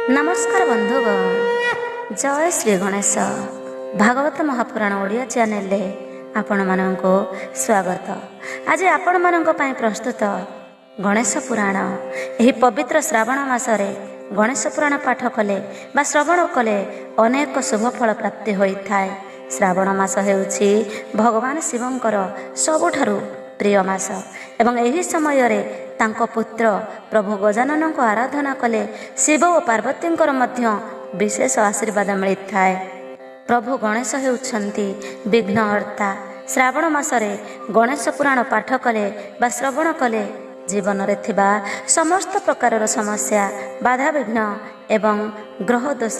नमस्कार बंधुगण, जय श्री गणेश। भागवत महापुराण ओडिया चैनल आपण मानक स्वागत। आज आपण मानक पई प्रस्तुत गणेश पुराण। एही पवित्र श्रावण मासरे गणेश पुराण पाठ कले बा श्रवण कले अनेक शुभ फल प्राप्ति होइथाय। श्रावण मास हेउछि भगवान शिवंकर सबुठारु प्रिय मास एवं एही समय रे तांको पुत्र प्रभु गजानन को आराधना कले शिव और पार्वती मध्य विशेष आशीर्वाद मिलता है। प्रभु गणेश हेउछंती विघ्नहर्ता। श्रावण मासरे गणेश पुराण पाठ कले बा श्रवण कले जीवन रे थिबा समस्त प्रकार समस्या बाधा विघ्न एवं ग्रह दोष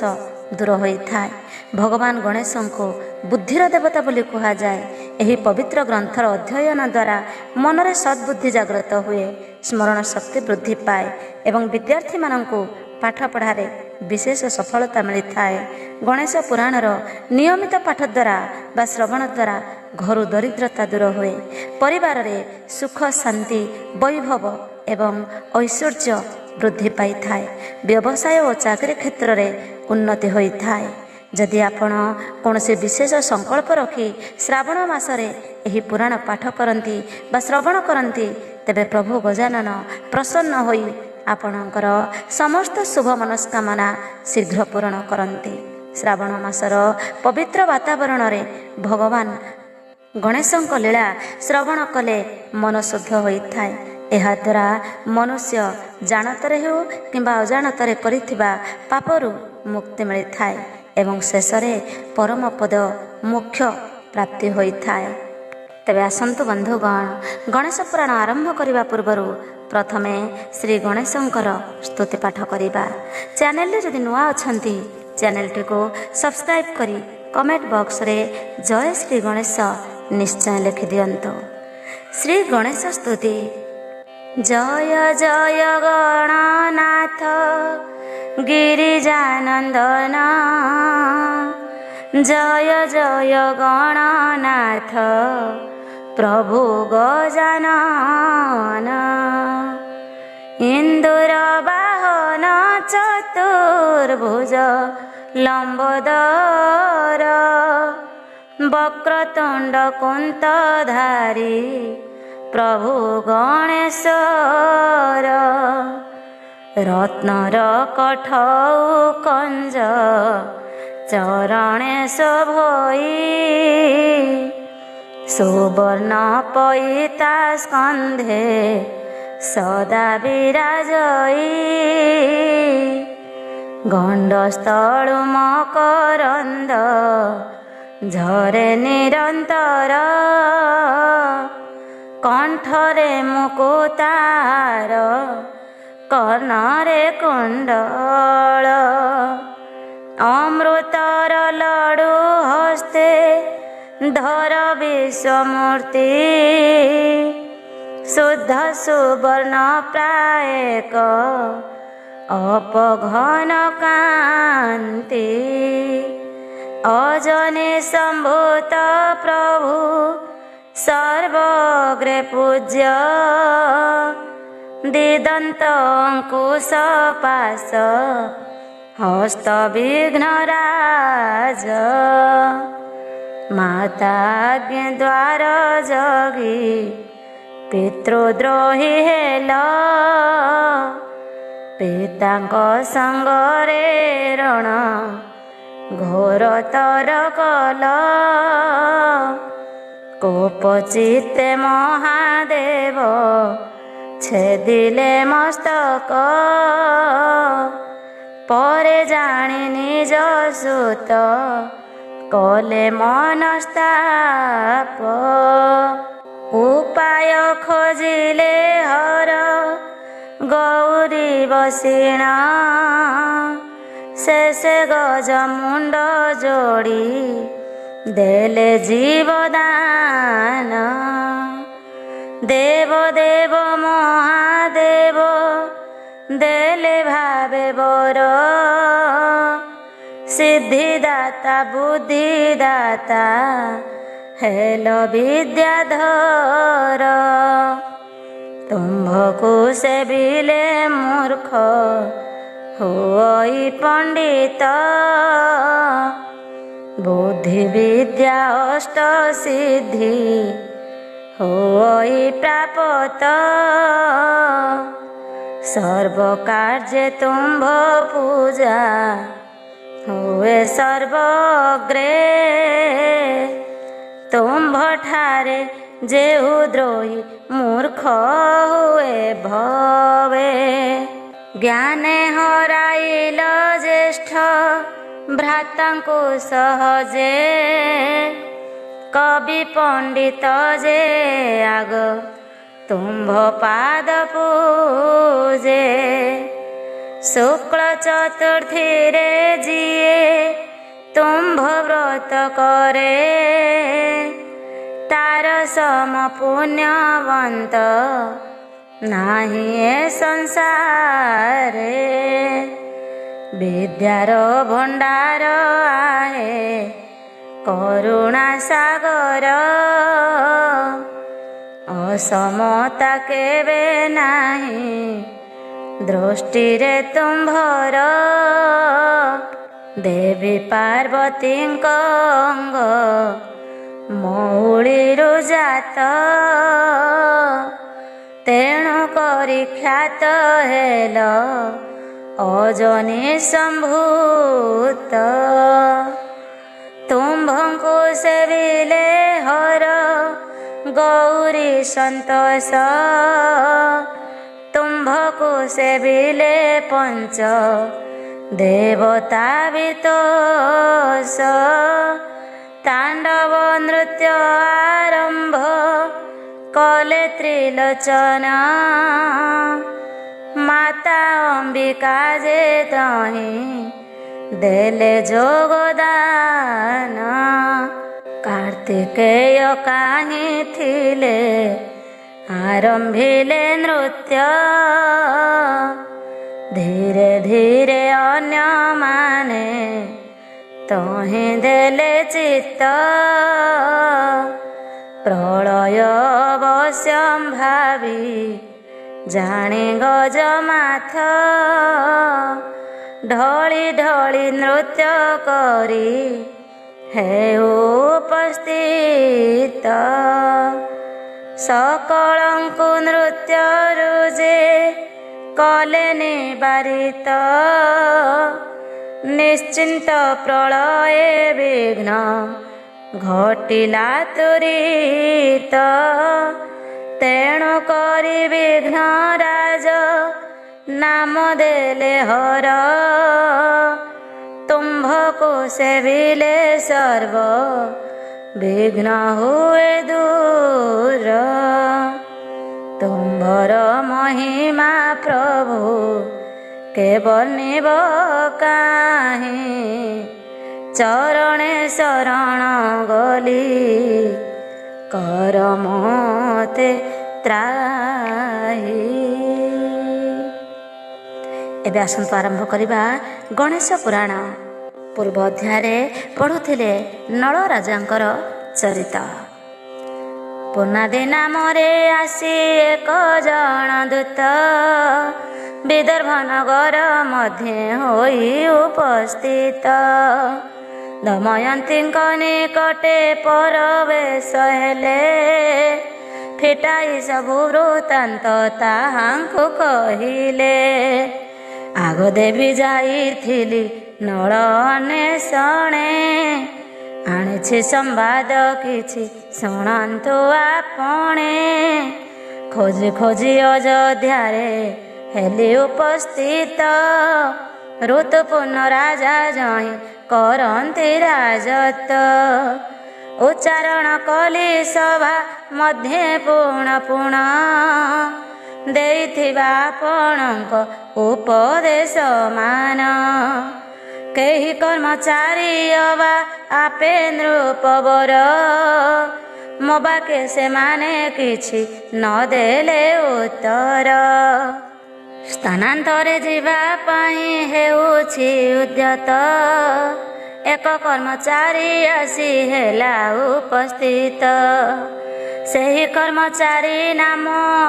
दूर होइथाय। भगवान गणेश को बुद्धिर देवता बोली कहा जाए। एही पवित्र ग्रंथर अध्ययन द्वारा मनरे सद्बुद्धि जागृत हुए, स्मरण शक्ति वृद्धि पाए एवं विद्यार्थी मानंकु पाठ पढ़ारे विशेष सफलता मिलता है। गणेश पुराणर नियमित पाठ द्वारा बा श्रवण द्वारा घर दरिद्रता दूर हुए, परिवार रे सुख शांति वैभव एवं ऐश्वर्य वृद्धि पाई थाए, व्यवसाय और चाकरी क्षेत्र में उन्नति होता है। जदि आपण कौन से विशेष संकल्प रखी श्रावण मासरे एही पुराण पाठ करती बा श्रवण करती तेबे प्रभु गजानन प्रसन्न होई आपणकर समस्त शुभ मनस्कामना शीघ्र पूरण करती। श्रावण मासर पवित्र वातावरण रे भगवान गणेशंक लीला श्रवण कले मन शुद्ध होता है। एहा द्वारा मनुष्य जानतरे हो किंबा अजाणतरे करिथिबा पापरु मुक्ति मिलता है एवं शेषरे परम पद मोक्ष प्राप्ति होता है। तेबे आसंतु बंधुगण, गणेश पुराण आरंभ करने पूर्व प्रथमे श्री गणेशंकर स्तुति पाठ करिबा। चैनल रे जदि नुआ अछंती चैनल टी को सब्सक्राइब करी कमेंट बॉक्स रे जय श्री गणेश निश्चय लिखि दियंतो। श्री गणेश स्तुति। जय जय गणनाथ गिरिजानंदन, जय जय गणनाथ प्रभु गजानन। इंदुर वाहन चतुर्भुज लंबोदर, वक्रतुंड कुंतधारी प्रभु गणेश्वर। रत्नर कठौ कंज चरणेश भई, सुवर्ण पईता स्कंधे सदा विराजई। गंडस्थलु मकरंद झरे निरंतर, कंठरे मुकुतार कर्णरे कुंडल। अमृतर लडु हस्ते धर विश्वमूर्ति, शुद्ध सुवर्ण प्रायक अपघन कांति। अजने संभूत प्रभु सर्वग्रे पूज्य, दिदंत अंकुश पाश हस्त विघ्नराज। माता द्वार जगी पितृद्रोही हेल, पितांक संगरे रण घोर तर कल। कोपचिते महादेव छेदिले मस्तक, परे जानी निज सुत कले मनस्ताप। उपाय खोजिले हर गौरी बसिण, शेषे गज मुंड जोड़ी देले जीवदान। देव देव महादेव देले भावे बर, सिद्धिदाता बुद्धिदाता हेल विद्याधर। तुम्भको सेविले मूर्ख ହୋଇ ପଣ୍ଡିତ ବୁଦ୍ଧି ବିଦ୍ୟା ଅଷ୍ଟ ସିଦ୍ଧି ହୋଇ ପ୍ରାପତ ସର୍ବ କାର୍ଯ୍ୟ ତୁମ୍ଭ ପୂଜା ହୁଏ ସର୍ବଗ୍ରେ ତୁମ୍ଭ ଠାରେ ଯେହୁ ଦ୍ରୋହୀ ମୂର୍ଖ ହୁଏ ଭବେ ଜ୍ଞାନେ ହରାଇଲ ଜ୍ୟେଷ୍ଠ ଭ୍ରାତାଙ୍କୁ ସହଜେ କବି ପଣ୍ଡିତ ଯେ ଆଗ ତୁମ୍ଭ ପାଦ ପୂଜେ ଶୁକ୍ଳ ଚତୁର୍ଥୀରେ ଯିଏ ତୁମ୍ଭ ବ୍ରତ କରେ ତାର ସମ ପୁଣ୍ୟବନ୍ତ ନାହିଁ ଏ ସଂସାରେ ବିଦ୍ୟାର ଭଣ୍ଡାର ଆହେ କରୁଣା ସାଗର ଅସମତା କେବେ ନାହିଁ ଦୃଷ୍ଟିରେ ତୁମ୍ଭର ଦେବୀ ପାର୍ବତୀଙ୍କ ଅଙ୍ଗ ମଉଳିରୁ ଜାତ ତେଣୁ କରି ଖ୍ୟାତ ହେଲ ଅଜନି ସମ୍ଭୂତ ତୁମ୍ଭଙ୍କୁ ସେବିଲେ ହର ଗୌରୀ ସନ୍ତୋଷ ତୁମ୍ଭକୁ ସେବିଲେ ପଞ୍ଚ ଦେବତା ବିତୋଷ ତାଣ୍ଡବ ନୃତ୍ୟ ଆରମ୍ଭ କଲେ ତ୍ରିଲୋଚନ ମାତା ଅମ୍ବିକା ଯେ ତହିଁ ଦେଲେ ଯୋଗଦାନ କାର୍ତ୍ତିକେୟ କାହିଁ ଥିଲେ ଆରମ୍ଭିଲେ ନୃତ୍ୟ ଧୀରେ ଧୀରେ ଅନ୍ୟମାନେ ତହିଁ ଦେଲେ ଚିତ୍ତ ପ୍ରଳୟ ଅବଶ୍ୟମ୍ଭାବୀ ଜାଣି ଗଜମାଥ ଢଳି ଢଳି ନୃତ୍ୟ କରି ହେଉ ଉପସ୍ଥିତ ସକଳଙ୍କୁ ନୃତ୍ୟରୁ ଯେ କଲେ ନିବାରିତ ନିଶ୍ଚିନ୍ତ ପ୍ରଳୟେ ବିଘ୍ନ ଘଟିଲା ତୁରିତ ତେଣୁ କରି ବିଘ୍ନ ରାଜ ନାମ ଦେଲେ ହର ତୁମ୍ଭକୁ ସେବିଲେ ସର୍ବ ବିଘ୍ନ ହୁଏ ଦୂର ତୁମ୍ଭର ମହିମା ପ୍ରଭୁ କେବର୍ଣ୍ଣିବ କାହିଁ ଚରଣେ ଶରଣ ଗଲି କର ମୋତେ ତ୍ରାହି। ଏବେ ଆସନ୍ତୁ ଆରମ୍ଭ କରିବା ଗଣେଶ ପୁରାଣ। ପୂର୍ବ ଅଧ୍ୟାୟରେ ପଢ଼ୁଥିଲେ ନଳ ରାଜାଙ୍କର ଚରିତ। ପୂର୍ଣ୍ଣାଦି ନାମରେ ଆସି ଏକ ଜଣ ଦୂତ ବିଦର୍ଭ ନଗର ମଧ୍ୟେ ହୋଇ ଉପସ୍ଥିତ ଦମୟନ୍ତୀଙ୍କ ନିକଟେ ପରବେଶ ହେଲେ ଫିଟାଇ ସବୁ ବୃତ୍ତାନ୍ତ ତାହାଙ୍କୁ କହିଲେ। ଆଗ ଦେବୀ ଯାଇଥିଲି ନଳ ଅନ୍ୱେଷଣେ ଆଣିଛି ସମ୍ବାଦ କିଛି ଶୁଣନ୍ତୁ ଆପଣେ। ଖୋଜି ଖୋଜି ଅଯୋଧ୍ୟାରେ ହେଲି ଉପସ୍ଥିତ ଋତୁପୂର୍ଣ୍ଣ ରାଜା ଜହିଁ କରନ୍ତି ରାଜତ୍ୱ। ଉଚ୍ଚାରଣ କଲି ସଭା ମଧ୍ୟେ ପୁଣ ପୁଣ ଦେଇଥିବା ଆପଣଙ୍କ ଉପଦେଶ ମାନ। କେହି କର୍ମଚାରୀ ଅବା ଆପେ ନୃପବର ମୋ ବାକେ ସେମାନେ କିଛି ନ ଦେଲେ ଉତ୍ତର। ସ୍ଥାନାନ୍ତରେ ଯିବା ପାଇଁ ହେଉଛି ଉଦ୍ୟତ ଏକ କର୍ମଚାରୀ ଆସି ହେଲା ଉପସ୍ଥିତ। ସେହି କର୍ମଚାରୀ ନାମ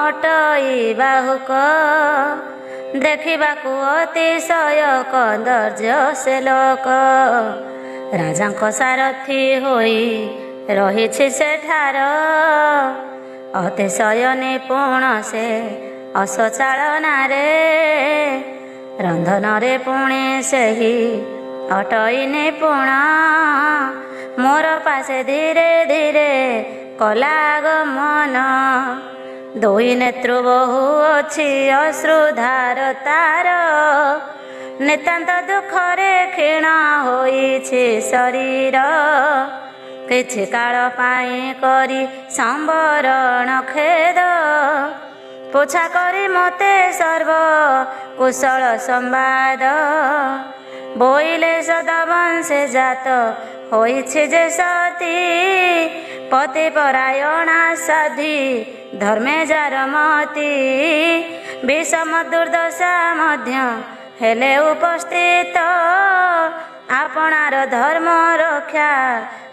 ଅଟଇ ବାହୁକ ଦେଖିବାକୁ ଅତିଶୟ କଦର୍ଯ୍ୟ ସେ ଲୋକ। ରାଜାଙ୍କ ସାରଥି ହୋଇ ରହିଛି ସେଠାର, ଅତିଶୟ ନିପୁଣ ସେ ଅଶ୍ୱଚାଳନାରେ। ରନ୍ଧନରେ ପୁଣି ସେହି ଅଟଇ ନିପୁଣ, ମୋର ପାଶେ ଧୀରେ ଧୀରେ କଲା ଗମନ। ଦୁଇ ନେତ୍ରୁ ବହୁ ଅଛି ଅଶ୍ରୁଧାର ତାର, ନିତାନ୍ତ ଦୁଃଖରେ କ୍ଷୀଣ ହୋଇଛି ଶରୀର। କିଛି କାଳ ପାଇଁ କରି ସମ୍ବରଣ ଖେଦ, ପୋଛା କରି ମୋତେ ସର୍ବ କୁଶଳ ସମ୍ବାଦ। ବୋଇଲେ ସଦବଂଶେ ଜାତ ହୋଇଛି ଯେ ସତୀ, ପତିପରାୟଣା ସାଧି ଧର୍ମେ ଯାର ମତି। ବିଷମ ଦୁର୍ଦ୍ଦଶା ମଧ୍ୟ ହେଲେ ଉପସ୍ଥିତ, ଆପଣାର ଧର୍ମ ରକ୍ଷା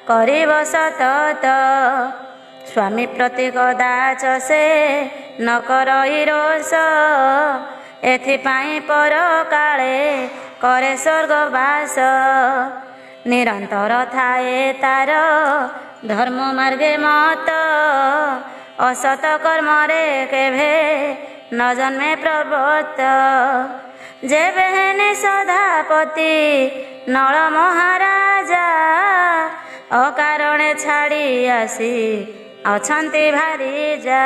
କରିବ ସତତ। ସ୍ୱାମୀ ପ୍ରତି କଦାଚ ସେ ନ କରଇ ରୋଷ, ଏଥିପାଇଁ ପରକାଳେ କରେ ସ୍ୱର୍ଗବାସ। ନିରନ୍ତର ଥାଏ ତାର ଧର୍ମ ମାର୍ଗେ ମତ, ଅସତ କର୍ମରେ କେଭେ ନ ଜନ୍ମେ ପ୍ରବର୍ତ୍ତ। ଯେବେ ହେନେ ସଦାପତି ନଳ ମହାରାଜା, ଅକାରଣେ ଛାଡ଼ି ଆସି ଅଛନ୍ତି ଭାରି ଯା।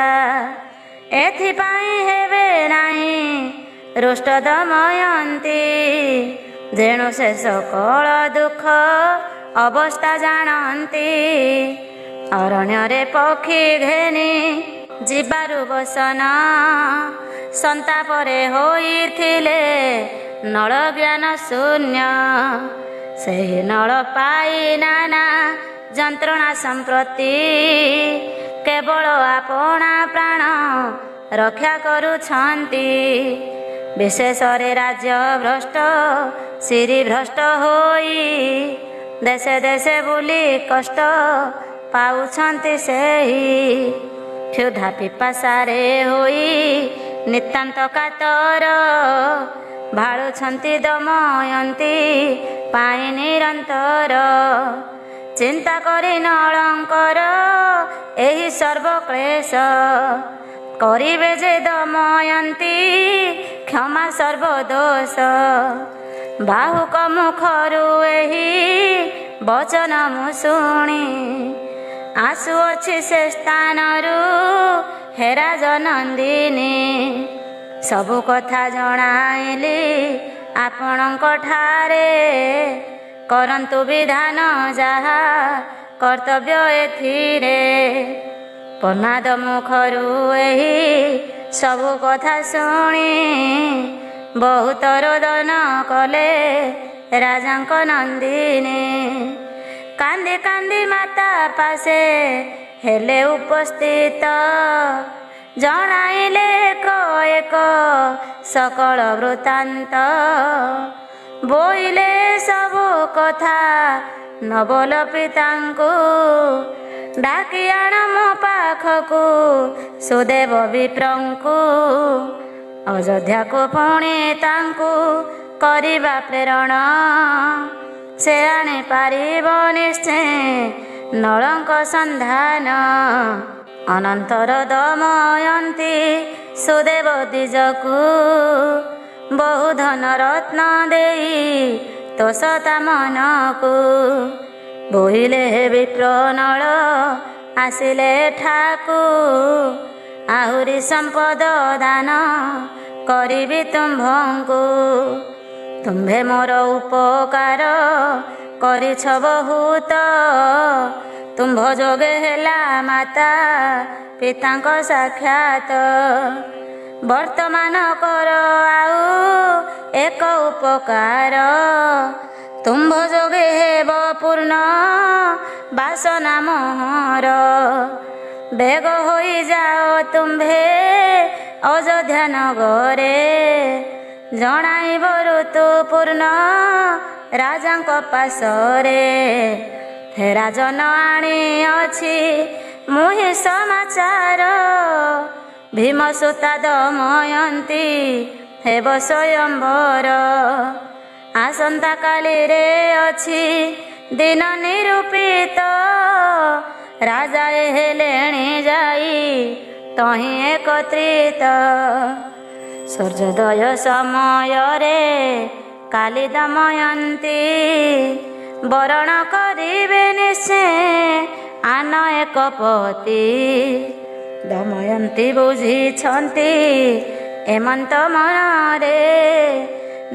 ଏଥିପାଇଁ ହେବେ ନାହିଁ ରୁଷ୍ଟ ଦମୟନ୍ତୀ, ଯେଣୁ ସେ ସକଳ ଦୁଃଖ ଅବସ୍ଥା ଜାଣନ୍ତି। ଅରଣ୍ୟରେ ପକ୍ଷୀ ଘେନି ଯିବାରୁ ବସନ, ସନ୍ତାପରେ ହୋଇଥିଲେ ନଳ ଜ୍ଞାନ ଶୂନ୍ୟ। ସେହି ନଳ ପାଇ ନାନା ଯନ୍ତ୍ରଣା ସମ୍ପ୍ରତି, କେବଳ ଆପଣା ପ୍ରାଣ ରକ୍ଷା କରୁଛନ୍ତି। ବିଶେଷରେ ରାଜ୍ୟ ଭ୍ରଷ୍ଟ ଶିରି ଭ୍ରଷ୍ଟ ହୋଇ, ଦେଶେ ଦେଶେ ବୁଲି କଷ୍ଟ ପାଉଛନ୍ତି ସେହି। କ୍ଷୁଧା ପିପାସାରେ ହୋଇ ନିତାନ୍ତ କାତର, ଭାଳୁଛନ୍ତି ଦମୟନ୍ତୀ ପାଇଁ ନିରନ୍ତର। ଚିନ୍ତା କରି ନଳଙ୍କର ଏହି ସର୍ବକ୍ଲେଶ, କରିବେ ଯେ ଦମୟନ୍ତୀ କ୍ଷମା ସର୍ବଦୋଷ। ବାହୁକ ମୁଖରୁ ଏହି ବଚନ ମୁଁ ଶୁଣି, ଆସୁଅଛି ସେ ସ୍ଥାନରୁ ହେରା ଜନନ୍ଦିନୀ। ସବୁ କଥା ଜଣାଇଲି ଆପଣଙ୍କ ଠାରେ, କରନ୍ତୁ ବିଧାନ ଯାହା କର୍ତ୍ତବ୍ୟ ଏଥିରେ। ପ୍ରହ୍ଲାଦ ମୁଖରୁ ଏହି ସବୁ କଥା ଶୁଣି, ବହୁତ ରୋଦନ କଲେ ରାଜାଙ୍କ ନନ୍ଦିନୀ। କାନ୍ଦି କାନ୍ଦି ମାତା ପାଶେ ହେଲେ ଉପସ୍ଥିତ, ଜଣାଇଲେ ଏକ ଏକ ସକଳ ବୃତ୍ତାନ୍ତ। ବୋଇଲେ ସବୁ କଥା ନବଲ ପିତାଙ୍କୁ, ଡାକି ଆଣ ମୋ ପାଖକୁ ସୁଦେବ ବିପ୍ରଙ୍କୁ। ଅଯୋଧ୍ୟାକୁ ପୁଣି ତାଙ୍କୁ କରିବା ପ୍ରେରଣ, ସେ ଆଣିପାରିବ ନିଶ୍ଚୟ ନଳଙ୍କ ସନ୍ଧାନ। ଅନନ୍ତର ଦମୟନ୍ତୀ ସୁଦେବ ଦ୍ୱିଜକୁ, ବହୁ ଧନ ରତ୍ନ ଦେଇ ତୋଷତା ମନକୁ। ବୋଇଲେ ବିପ୍ର ନଳ ଆସିଲେ ଠାକୁ, ଆହୁରି ସମ୍ପଦ ଦାନ କରିବି ତୁମ୍ଭଙ୍କୁ। ତୁମ୍ଭେ ମୋର ଉପକାର କରିଛ ବହୁତ, ତୁମ୍ଭ ଯୋଗେ ହେଲା ମାତା ପିତାଙ୍କ ସାକ୍ଷାତ। ବର୍ତ୍ତମାନ କର ଆଉ ଏକ ଉପକାର, ତୁମ୍ଭ ଯୋଗେ ହେବ ପୂର୍ଣ୍ଣ ବାସନା ମୋହର। ବେଗ ହୋଇଯାଅ ତୁମ୍ଭେ ଅଯୋଧ୍ୟା ନଗରେ, ଜଣାଇବ ଋତୁପୂର୍ଣ୍ଣ ରାଜାଙ୍କ ପାଶରେ। ହେ ରାଜନ ଆଣିଅଛି ମୁହିଁ ସମାଚାର, ଭୀମ ସୁତା ଦମୟନ୍ତୀ ହେବ ସ୍ୱୟଂବର। ଆସନ୍ତା କାଲିରେ ଅଛି ଦିନ ନିରୂପିତ, ରାଜାଏ ହେଲେଣି ଯାଇ ତହିଁ ଏକତ୍ରିତ। ସୂର୍ଯ୍ୟୋଦୟ ସମୟରେ କାଲି ଦମୟନ୍ତୀ, ବରଣ କରିବେ ନିଶ୍ଚେ ଆନ ଏକ ପତି। ଦମୟନ୍ତୀ ବୁଝିଛନ୍ତି ଏମନ୍ତ ମନରେ,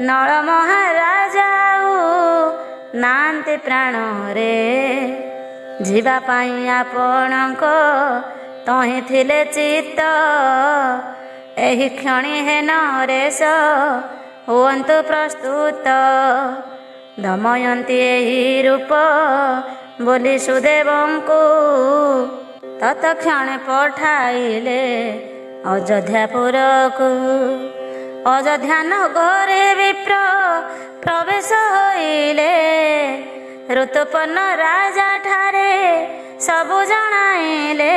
ନଳ ମହାରାଜା ଆଉ ନାହାନ୍ତି ପ୍ରାଣରେ। ଯିବା ପାଇଁ ଆପଣଙ୍କ ତହିଁ ଥିଲେ ଚିତ୍ତ, ଏହି କ୍ଷଣି ହେ ନରେଶ ହୁଅନ୍ତୁ ପ୍ରସ୍ତୁତ। ଦମୟନ୍ତୀ ଏହି ରୂପ ବୋଲି ସୁଦେବଙ୍କୁ, ତତକ୍ଷଣେ ପଠାଇଲେ ଅଯୋଧ୍ୟାପୁରକୁ। ଅଯୋଧ୍ୟା ନଗରେ ବିପ୍ର ପ୍ରବେଶ ହୋଇଲେ, ଋତୁପର୍ଣ୍ଣ ରାଜା ଠାରେ ସବୁ ଜଣାଇଲେ।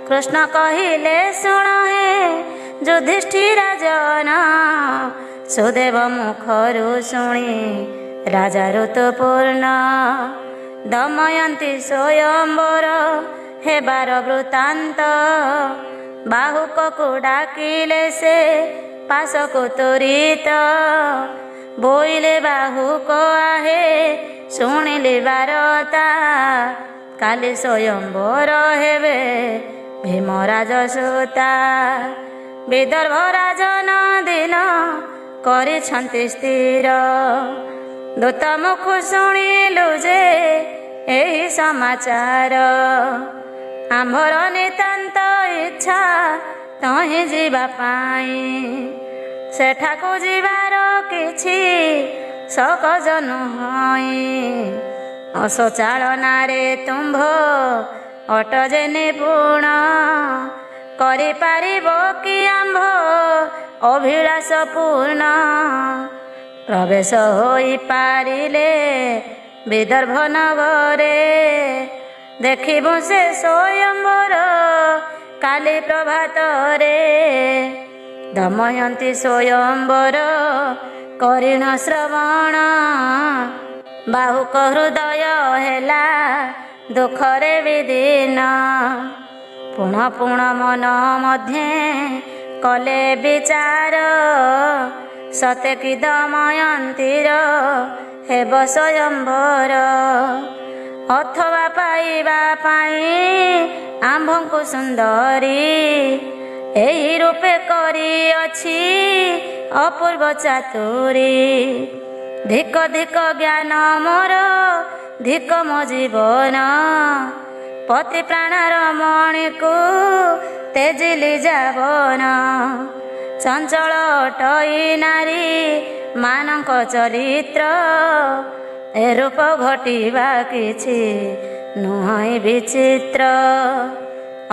କୃଷ୍ଣ କହିଲେ ଶୁଣ ହେ ଯୁଧିଷ୍ଠିର ରାଜନ, ସୁଦେବ ମୁଖରୁ ଶୁଣି ରାଜା ଋତୁପୂର୍ଣ୍ଣ। ଦମୟନ୍ତୀ ସ୍ୱୟଂବର ହେବାର ବୃତ୍ତାନ୍ତ, ବାହୁକକୁ ଡାକିଲେ ସେ ପାଶକୁ ତୁରିତ। ବୋଇଲେ ବାହୁକ ଆହେ ଶୁଣିଲେ ବାରତା, କାଲି ସ୍ୱୟଂବର ହେବେ ଭୀମରାଜ ସୁତା। ବିଦର୍ଭ ରାଜନ ଦିନ କରିଛନ୍ତି ସ୍ଥିର, ଦୂତ ମୁଖ ଶୁଣିଲୁ ଯେ ଏହି ସମାଚାର। ଆମ୍ଭର ନିତାନ୍ତ ଇଚ୍ଛା ତହିଁ ଯିବା ପାଇଁ, ସେଠାକୁ ଯିବାର କିଛି ସହଜ ନୁହଁ। ଅସଚାଳନାରେ ତୁମ୍ଭ ଅଟ ଯେ ନିପୁଣ, କରିପାରିବ କି ଆମ୍ଭ ଅଭିଳାଷ ପୂର୍ଣ୍ଣ। ପ୍ରବେଶ ହୋଇପାରିଲେ ବିଦର୍ଭ ନଗରେ, ଦେଖିବୁ ସେ ସ୍ୱୟଂବର କାଲି ପ୍ରଭାତରେ। ଦମୟନ୍ତୀ ସ୍ୱୟଂବର କରିଣ ଶ୍ରବଣ, ବାହୁକ ହୃଦୟ ହେଲା ଦୁଃଖରେ ବିଦୀନ। ପୁଣ ପୁଣ ମନ ମଧ୍ୟେ କଲେ ବିଚାର, ସତେ କି ଦମୟନ୍ତୀର ହେବ ସ୍ୱୟଂବର। ଅଥବା ପାଇବା ପାଇଁ ଆମ୍ଭଙ୍କୁ ସୁନ୍ଦରୀ, ଏହି ରୂପେ କରିଅଛି ଅପୂର୍ବ ଚାତୁରୀ। ଧିକ ଧିକ ଜ୍ଞାନ ମୋର, ଧିକ ମୋ ଜୀବନ, ପତି ପ୍ରାଣର ମଣିକୁ ତେଜିଲି ଯାବନ। ଚଞ୍ଚଳ ଅଟଇ ନାରୀ ମାନଙ୍କ ଚରିତ୍ର, ଏ ରୂପ ଘଟିବା କିଛି ନୁହଁ ବିଚିତ୍ର।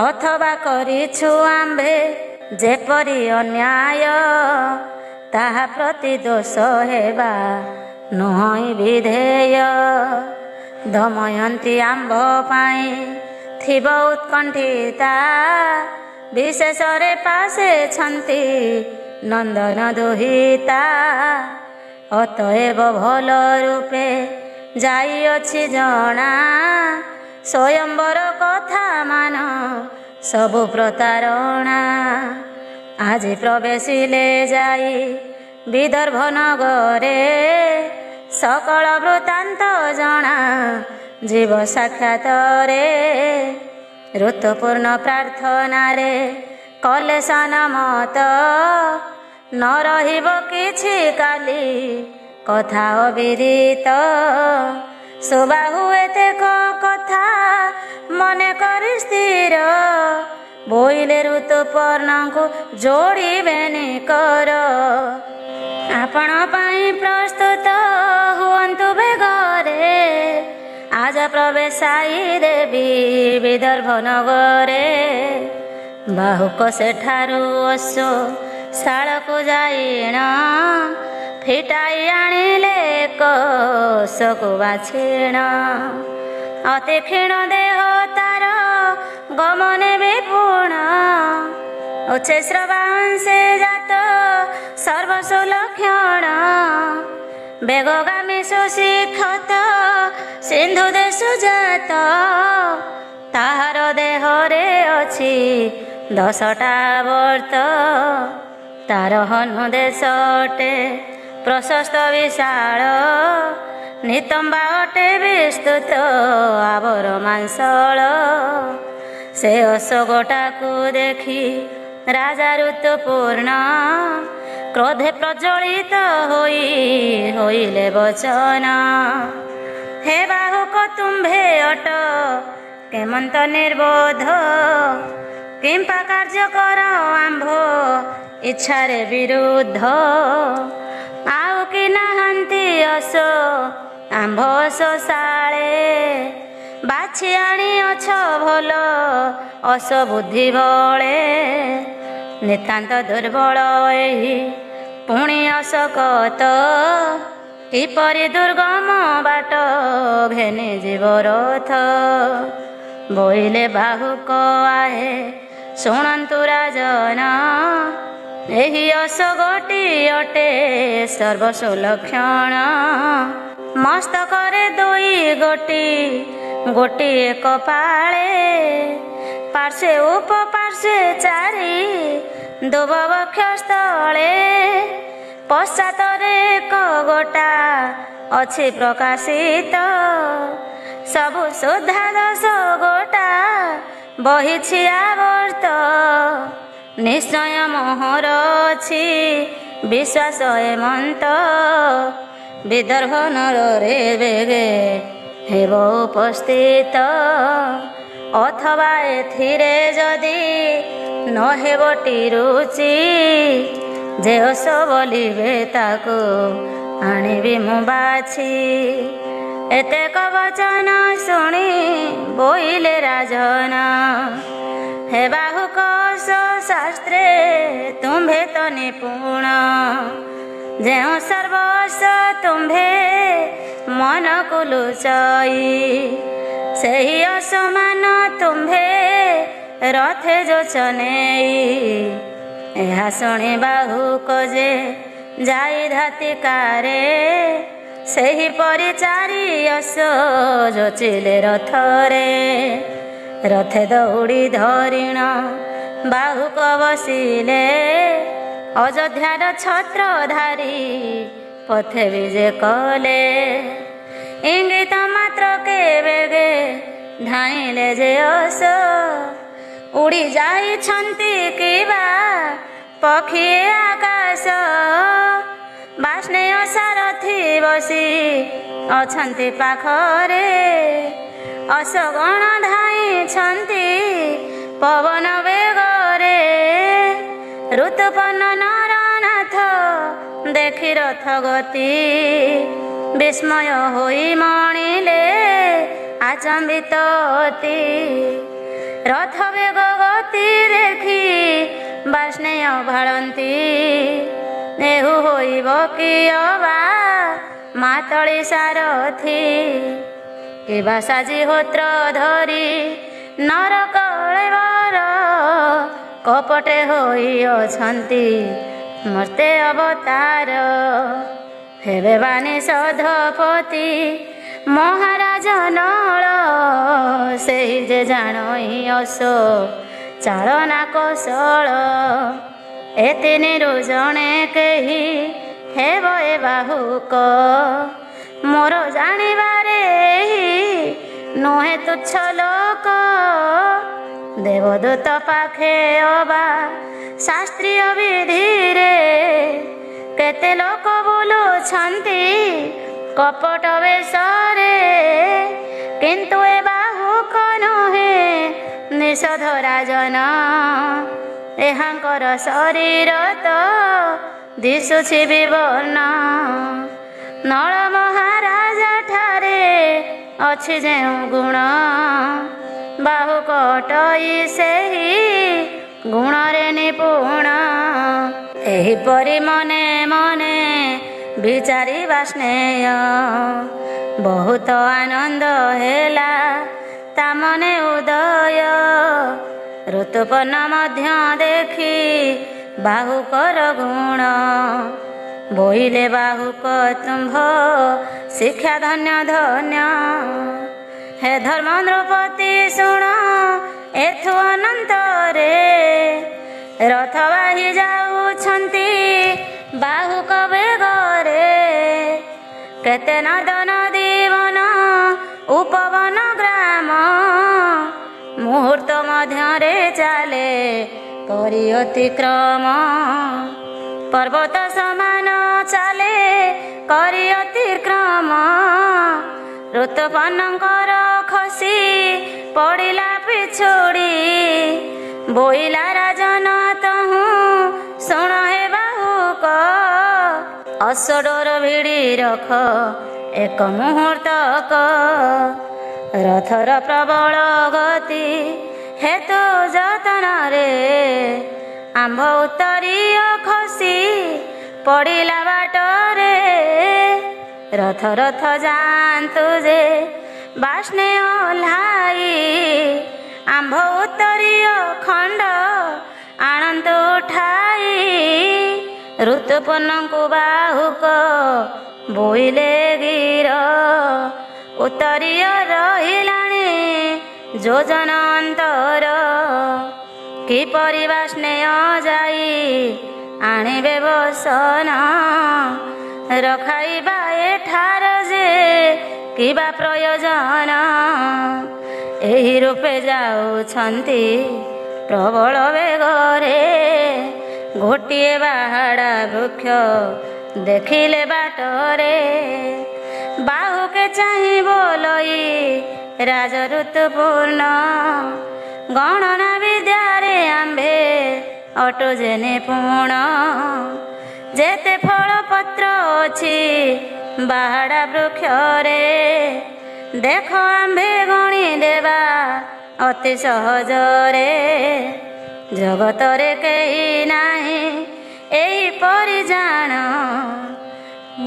ଅଥବା କରିଛୁ ଆମ୍ଭେ ଯେପରି ଅନ୍ୟାୟ, ତାହା ପ୍ରତି ଦୋଷ ହେବା ନୁହଁ ବିଧେୟ। ଦମୟନ୍ତୀ ଆମ୍ଭ ପାଇଁ ଥିବ ଉତ୍କଣ୍ଠିତା, ବିଶେଷରେ ପାଶେଛନ୍ତି ନନ୍ଦନ ଦୁହିତା। ଅତଏବ ଭଲ ରୂପେ ଯାଇଅଛି ଜଣା, ସ୍ୱୟଂବର କଥା ମାନ ସବୁ ପ୍ରତାରଣା। ଆଜି ପ୍ରବେଶିଲେ ଯାଇ ବିଦର୍ଭ ନଗରେ, ସକଳ ବୃତ୍ତାନ୍ତ ଜଣା ଯିବ ସାକ୍ଷାତରେ। ଋତୁପୂର୍ଣ୍ଣ ପ୍ରାର୍ଥନାରେ କଲେ ସନମତ, ନ ରହିବ କିଛି କାଲି କଥା ଅବିଦିତ। ସୁବାହୁ ଏତେକ କଥା ମନେ କରି ସ୍ଥିର, ବୋଇଲେ ଋତୁପର୍ଣ୍ଣଙ୍କୁ ଯୋଡ଼ିବେନି କର। ଆପଣ ପାଇଁ ପ୍ରସ୍ତୁତ ହୁଅନ୍ତୁ ବେଗରେ, ଆଜ ପ୍ରବେଶାଇ ଦେବି ବିଦର୍ଭ ନଗରେ। ବାହୁକ ସେଠାରୁ ଅଶ୍ୱ ଶାଳକୁ ଯାଇଣ, ଫିଟାଇ ଆଣିଲେ କୋଶକୁ ବାଛିଣ। ଅତି କ୍ଷୀଣ ଦେହ ତାର ଗମନେ ବିପୁଣ, ଉଚ୍ଛେଶ୍ର ବାଂଶେ ଜାତ ସର୍ବସୁଲକ୍ଷଣ ବେଗଗାମୀ ସୁଶିକ୍ଷତ ସିନ୍ଧୁ ଦେଶ ଜାତ ତାହାର ଦେହରେ ଅଛି 10ଟା ବର୍ତ୍ତ ତାର ହନୁ ଦେଶ ଅଟେ ପ୍ରଶସ୍ତ ବିଶାଳ ନିତମ୍ବା ଅଟେ ବିସ୍ତୃତ ଆବର ମାଂସଳ ସେ ଅଶୋକଟାକୁ ଦେଖି ରାଜା ଋତୁପୂର୍ଣ୍ଣ କ୍ରୋଧେ ପ୍ରଜ୍ୱଳିତ ହୋଇଲେ ବଚନ ହେ ବାହୁକ ତୁମ୍ଭେ ଅଟ କେମନ୍ତ ନିର୍ବୋଧ କିମ୍ପା କାର୍ଯ୍ୟ କର ଆମ୍ଭ ଇଚ୍ଛାରେ ବିରୁଦ୍ଧ ଆଉ କି ନାହାନ୍ତି ଅସ ଆମ୍ଭ ଅସଶାଳେ ବାଛି ଆଣିଅଛ ଭଲ ଅସ ବୁଦ୍ଧି ବଳେ ନିତାନ୍ତ ଦୁର୍ବଳ ଏହି ପୁଣି ଅଶକତ କିପରି ଦୁର୍ଗମ ବାଟ ଘେନି ଯିବ ରଥ ବୋଇଲେ ବାହୁକ ଆହେ ଶୁଣନ୍ତୁ ରାଜନ ଏହି ଅଶୋକଟି ଅଟେ ସର୍ବସୁଲକ୍ଷଣ ମସ୍ତକରେ 2 ଗୋଟି ଗୋଟିଏ କପାଳେ ପାର୍ଶ୍ୱେ ଉପପାର୍ଶ୍ୱେ 4 ଦୁବ ବକ୍ଷସ୍ଥଳେ ପଶ୍ଚାତରେ 1 ଗୋଟା ଅଛି ପ୍ରକାଶିତ ସବୁ ସୁଦ୍ଧା 10 ଗୋଟା ବହିଛି ଆବର୍ତ୍ତ ନିଶ୍ଚୟ ମୋହର ଅଛି ବିଶ୍ୱାସ ଏମନ୍ତ ବିଦର୍ଭ ନରରେ ବେଗେ ହେବ ଉପସ୍ଥିତ ଅଥବା ଏଥିରେ ଯଦି ନ ହେବଟି ରୁଚି ଯେ ଅସ ବୋଲିବେ ତାକୁ ଆଣିବି ମୁଁ ବାଛି ଏତେକ ବଚନ ଶୁଣି ବୋଇଲେ ରାଜନ ହେ ବାହୁକ ଶାସ୍ତ୍ରେ ତୁମ୍ଭେ ତ ନିପୁଣ ଯେଉଁ ସର୍ବସ ତୁମ୍ଭେ ମନକୁ ଲୁଚାଇ ସେହି ଅସମାନ ତୁମ୍ଭେ ରଥେ ଯୋଚ ନେଇ ଏହା ଶୁଣି ବାହୁକ ଯେ ଯାଇ ଧାତିକାରେ ସେହିପରି 4 ଅସ ଯୋଚିଲେ ରଥରେ ରଥେ ଦୌଡ଼ି ଧରିଣ ବାହୁକ ବସିଲେ ଅଯୋଧ୍ୟାର ଛତ୍ରଧାରୀ ପଥେ ବିଜେ କଲେ ଇଙ୍ଗିତ ମାତ୍ର କେବେगे ଧାଇଁଲେ ଯେ ଅସ ଉଡ଼ି ଯାଇଛନ୍ତି କିବା ପକ୍ଷୀ ଆକାଶ ବାଷ୍ଣେୟ ସାରଥି ବସି ଅଛନ୍ତି ପାଖରେ ଅଶଗଣ ଧାଇଁଛନ୍ତି ପବନ ବେଗରେ ଋତୁପର୍ଣ୍ଣ ନରନାଥ ଦେଖି ରଥ ଗତି ବିସ୍ମୟ ହୋଇ ମଣିଲେ ଆଚମ୍ବିତ ଅତି ରଥ ବେଗ ଗତି ଦେଖି ବାଷ୍ଣେୟ ଭାଳନ୍ତି ଏହୁ ହୋଇବ କି ଅବା ମାତଳି ସାରଥି କିବା ସାଜି ହୋତ୍ର ଧରି ନର କଳେବର କପଟେ ହୋଇ ଅଛନ୍ତି ମର୍ତ୍ତେ ଅବତାର ହେବେ ବାଣୀ ସଧପତି ମହାରାଜ ନଳ ସେହି ଯେ ଜାଣଇ ଅସ ଚାଳନା କୌଶଳ ଏ 3ରୁ ଜଣେ କେହି ହେବ ଏ ବାହୁକ ମୋର ଜାଣିବାରେ ଏହି ନୁହେଁ ତୁଚ୍ଛ ଲୋକ ଦେବଦୂତ ପାଖେ ଅବା ଶାସ୍ତ୍ରୀୟ ବିଧିରେ କେତେ ଲୋକ ବୁଲୁଛନ୍ତି କପଟ ବେଶରେ କିନ୍ତୁ ଏ ବାହୁକ ନୁହେଁ ନିଷଧ ରାଜନ ଏହାଙ୍କର ଶରୀର ତ ଦିଶୁଛି ବିବର୍ଣ୍ଣ ନଳ ମହାରାଜା ଠାରେ ଅଛି ଯେଉଁ ଗୁଣ ବାହୁକ ଅଟଇ ସେହି ଗୁଣରେ ନିପୁଣ ଏହିପରି ମନେ ମନେ ବିଚାରିବା ସ୍ନେହ ବହୁତ ଆନନ୍ଦ ହେଲା ତା ମନେ ଉଦୟ ଋତୁପର୍ଣ୍ଣ ମଧ୍ୟ ଦେଖି ବାହୁକର ଗୁଣ। ବୋଇଲେ ବାହୁକ ତୁମ୍ଭ ଶିକ୍ଷା ଧନ୍ୟ ଧନ୍ୟ। ହେ ଧର୍ମ ନୃପତି ଶୁଣ ଏଥୁ ଅନନ୍ତରେ। ରଥ ବାହି ଯାଉଛନ୍ତି ବାହୁକ ବେଗରେ। କେତେ ନଦ ନଦୀ ବନ ଉପବନ ଗ୍ରାମ। ମୁହୂର୍ତ୍ତ ମଧ୍ୟରେ ଚାଲେ କରି ଅତିକ୍ରମ। ପର୍ବତ ସମାନ ଚାଲେ କରି ଅତିକ୍ରମ। ଋତୁପର୍ଣ୍ଣଙ୍କର ଖସି ପଡ଼ିଲା ପିଛୁଡ଼ି। ବୋଇଲା ରାଜନ ତହୁଁ ଶୁଣ ହେ ବାହୁକ। ଅଶ୍ୱଡୋର ଭିଡ଼ି ରଖ ଏକ ମୁହୂର୍ତ୍ତକ। ରଥର ପ୍ରବଳ ଗତି ହେତୁ ଯତନରେ। ଆମ୍ଭ ଉତ୍ତରୀୟ ଖସି ପଡ଼ିଲା ବାଟରେ। ରଥ ରଥ ଯାଆନ୍ତୁ ଯେ ବାଷ୍ଣେ ଓହ୍ଲାଇ। ଆମ୍ଭ ଉତ୍ତରୀୟ ଖଣ୍ଡ ଆଣନ୍ତୁ ଉଠାଇ। ଋତୁପର୍ଣ୍ଣଙ୍କୁ ବାହୁକ ବୋଇଲେ ଗିର। ଉତ୍ତରୀୟ ରହିଲାଣି ଯୋଜନ ଅନ୍ତର। କିପରି ବାଷ୍ଣେୟ ଯାଇ ଆଣିବେ ବସନ। ରଖାଇବା ଏଠାର ଯେ କିବା ପ୍ରୟୋଜନ। ଏହି ରୂପେ ଯାଉଛନ୍ତି ପ୍ରବଳ ବେଗରେ। ଗୋଟିଏ ବାହାଡ଼ା ବୃକ୍ଷ ଦେଖିଲେ ବାଟରେ। ବାହୁକେ ଚାହିଁ ବୋଲଇ ରାଜ ଋତୁପୂର୍ଣ୍ଣ। ଗଣନା ବିଦ୍ୟାରେ ଆମ୍ଭେ ଅଟୁ ଯେ ନିପୁଣ। ଯେତେ ଫଳ ପତ୍ର ଅଛି ବାହାଡ଼ା ବୃକ୍ଷରେ। ଦେଖ ଆମ୍ଭେ ଗଣି ଦେବା ଅତି ସହଜରେ। ଜଗତରେ କେହି ନାହିଁ ଏହିପରି ଜାଣ।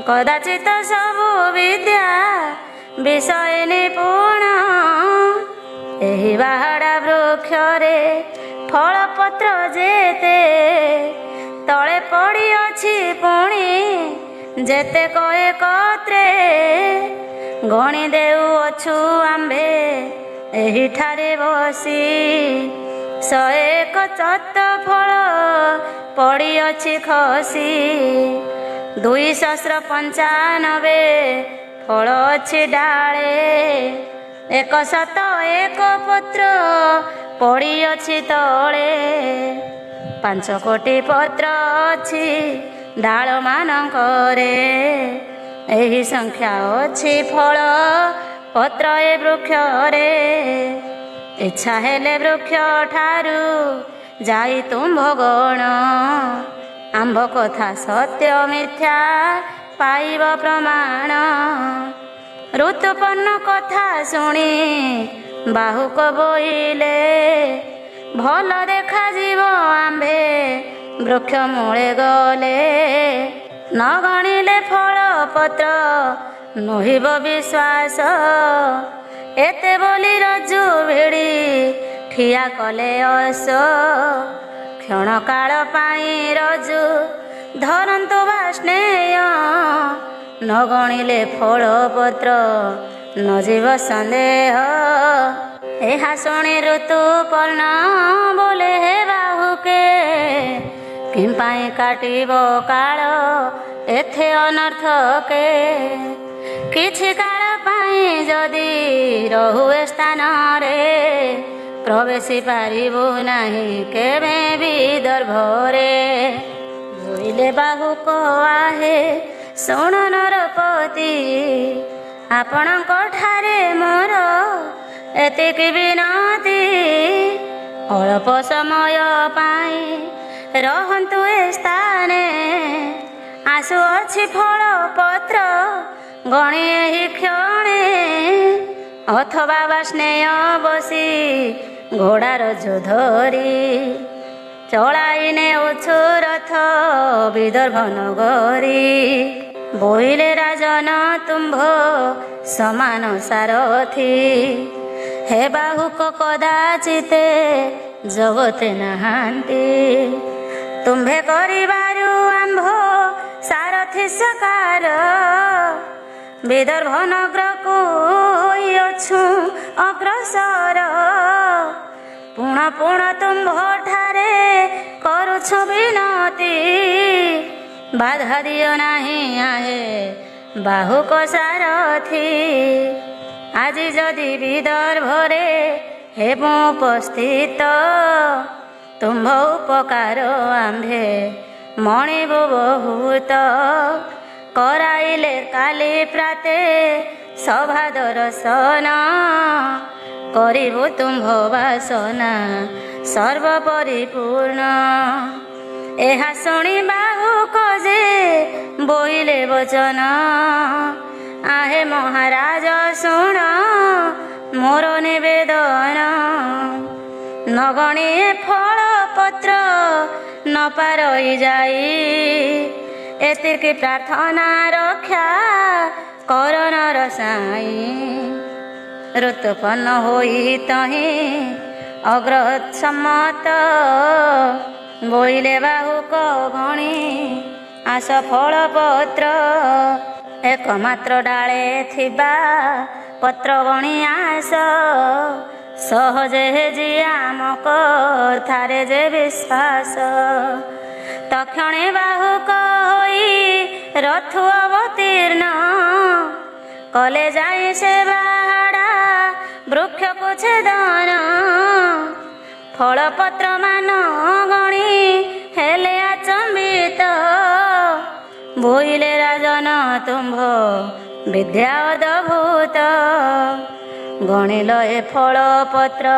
କଦାଚିତ ସବୁ ବିଦ୍ୟା ବିଷୟ ନିପୁଣ। ଏହି ବାହାଡ଼ା ବୃକ୍ଷରେ ଫଳ ପତ୍ର ଯେତେ। ତଳେ ପଡ଼ିଅଛି ପୁଣି ଯେତେକ ଏକତ୍ରେ। ଗଣି ଦେଉଅଛୁ ଆମ୍ଭେ ଏହିଠାରେ ବସି। 101 ଫଳ ପଡ଼ିଅଛି ଖସି। 295 ଫଳ ଅଛି ଡାଳେ। 101 ପତ୍ର ପଡ଼ିଅଛି ତଳେ। 5 କୋଟି ପତ୍ର ଅଛି ଡାଳ ମାନଙ୍କରେ। ଏହି ସଂଖ୍ୟା ଅଛି ଫଳ ପତ୍ର ଏ ବୃକ୍ଷରେ। ଇଚ୍ଛା ହେଲେ ବୃକ୍ଷ ଠାରୁ ଯାଇ ତୁମ୍ଭ ଗଣ। ଆମ୍ଭ କଥା ସତ୍ୟ ମିଥ୍ୟା ପାଇବ ପ୍ରମାଣ। ଋତୁପର୍ଣ୍ଣ କଥା ଶୁଣି ବାହୁକ ବୋଇଲେ। ଭଲ ଦେଖାଯିବ ଆମ୍ଭେ ବୃକ୍ଷ ମୂଳେ ଗଲେ। ନ ଗଣିଲେ ଫଳ ପତ୍ର ନହିବ ବିଶ୍ୱାସ। ଏତେ ବୋଲି ରଜ୍ଜୁ ଭିଡ଼ି ଠିଆ କଲେ ଅସ। କ୍ଷଣକାଳ ପାଇଁ ରଜ୍ଜୁ ଧରନ୍ତୁ ବାଷ୍ଣେୟ। ନ ଗଣିଲେ ଫଳ ପତ୍ର ନ ଯିବ ସନ୍ଦେହ। ଏହା ଶୁଣି ଋତୁପର୍ଣ୍ଣ ବୋଲେ ହେ ବାହୁକେ। କିମ୍ପାଇଁ କାଟିବ କାଳ ଏଥେ ଅନର୍ଥକେ। କିଛି କାଳ ପାଇଁ ଯଦି ରହୁ ଏ ସ୍ଥାନରେ। ପ୍ରବେଶି ପାରିବୁ ନାହିଁ କେବେ ବିଦର୍ଭରେ। ବୋଇଲେ ବାହୁକ ଆହେ ଶୁଣ ନରପତି। ଆପଣଙ୍କ ଠାରେ ମୋର ଏତିକି ବିନତି। ଅଳ୍ପ ସମୟ ପାଇଁ ରହନ୍ତୁ ଏ ସ୍ଥାନେ। ଆସୁଅଛି ଫଳ ପତ୍ର ଗଣି ଏହି କ୍ଷଣେ। ଅଥବା ବାଷ୍ଣେୟ ବସି ଘୋଡ଼ାର ଧରି। ଚଳାଇ ନେଉଛୁ ରଥ ବିଦର୍ଭ ନଗରୀ। ବୋଇଲେ ରାଜନ ତୁମ୍ଭ ସମାନ ସାରଥି। ହେ ବାହୁକ କଦାଚିତେ ଜଗତେ ନାହାନ୍ତି। ତୁମ୍ଭେ କରିବାରୁ ଆମ୍ଭ ସାରଥି ସକାର ବିଦର୍ଭ ନଗରକୁ ହୋଇଅଛୁ ଅଗ୍ରସର ପୁଣ ପୁଣ ତୁମ୍ଭଠାରେ କରୁଛୁ ବିନତି ବାଧା ଦିଅ ନାହିଁ ଆହେ ବାହୁକ ସାରଥି ଆଜି ଯଦି ବିଦର୍ଭରେ ହେବୁ ଉପସ୍ଥିତ ତୁମ୍ଭ ଉପକାର ଆମ୍ଭେ ମଣିବୁ ବହୁତ କରାଇଲେ କାଲି ପ୍ରାତେ ସଭା ଦର୍ଶନ କରିବୁ ତୁମ୍ଭ ବାସନା ସର୍ବ ପରିପୂର୍ଣ୍ଣ ଏହା ଶୁଣି ବାହୁକ ଯେ ବୋଇଲେ ବଚନ ଆହେ ମହାରାଜ ଶୁଣ ମୋର ନିବେଦନ ନଗଣିଏ ଫଳ ପତ୍ର ନ ପାରଇ ଯାଇ ଏତିକି ପ୍ରାର୍ଥନା ରକ୍ଷା କର ନର ସାଇ ଋତୁପନ୍ନ ହୋଇ ତହିଁ ଅଗ୍ରସମ୍ମତ ବୋଇଲେ ବାହୁକ ଗଣି ଆସ ଫଳ ପତ୍ର ଏକମାତ୍ର ଡାଳେ ଥିବା ପତ୍ର ଗଣି ଆସ ସହଜେ ଯିଏ ଆମ କଥାରେ ଯେ ବିଶ୍ୱାସ ତକ୍ଷଣେ ବାହୁକ ହୋଇ ରଥୁ ଅବତୀର୍ଣ୍ଣ କଲେ ଯାଇ ସେ ବାହାଡ଼ା ବୃକ୍ଷକୁ ଛେଦନ ଫଳପତ୍ର ମାନ ଗଣି ହେଲେ ଆଚମ୍ବିତ ବୋଇଲେ ରାଜନ ତୁମ୍ଭ ବିଦ୍ୟା ଅଦ୍ଭୁତ ଗଣିଲ ଏ ଫଳ ପତ୍ର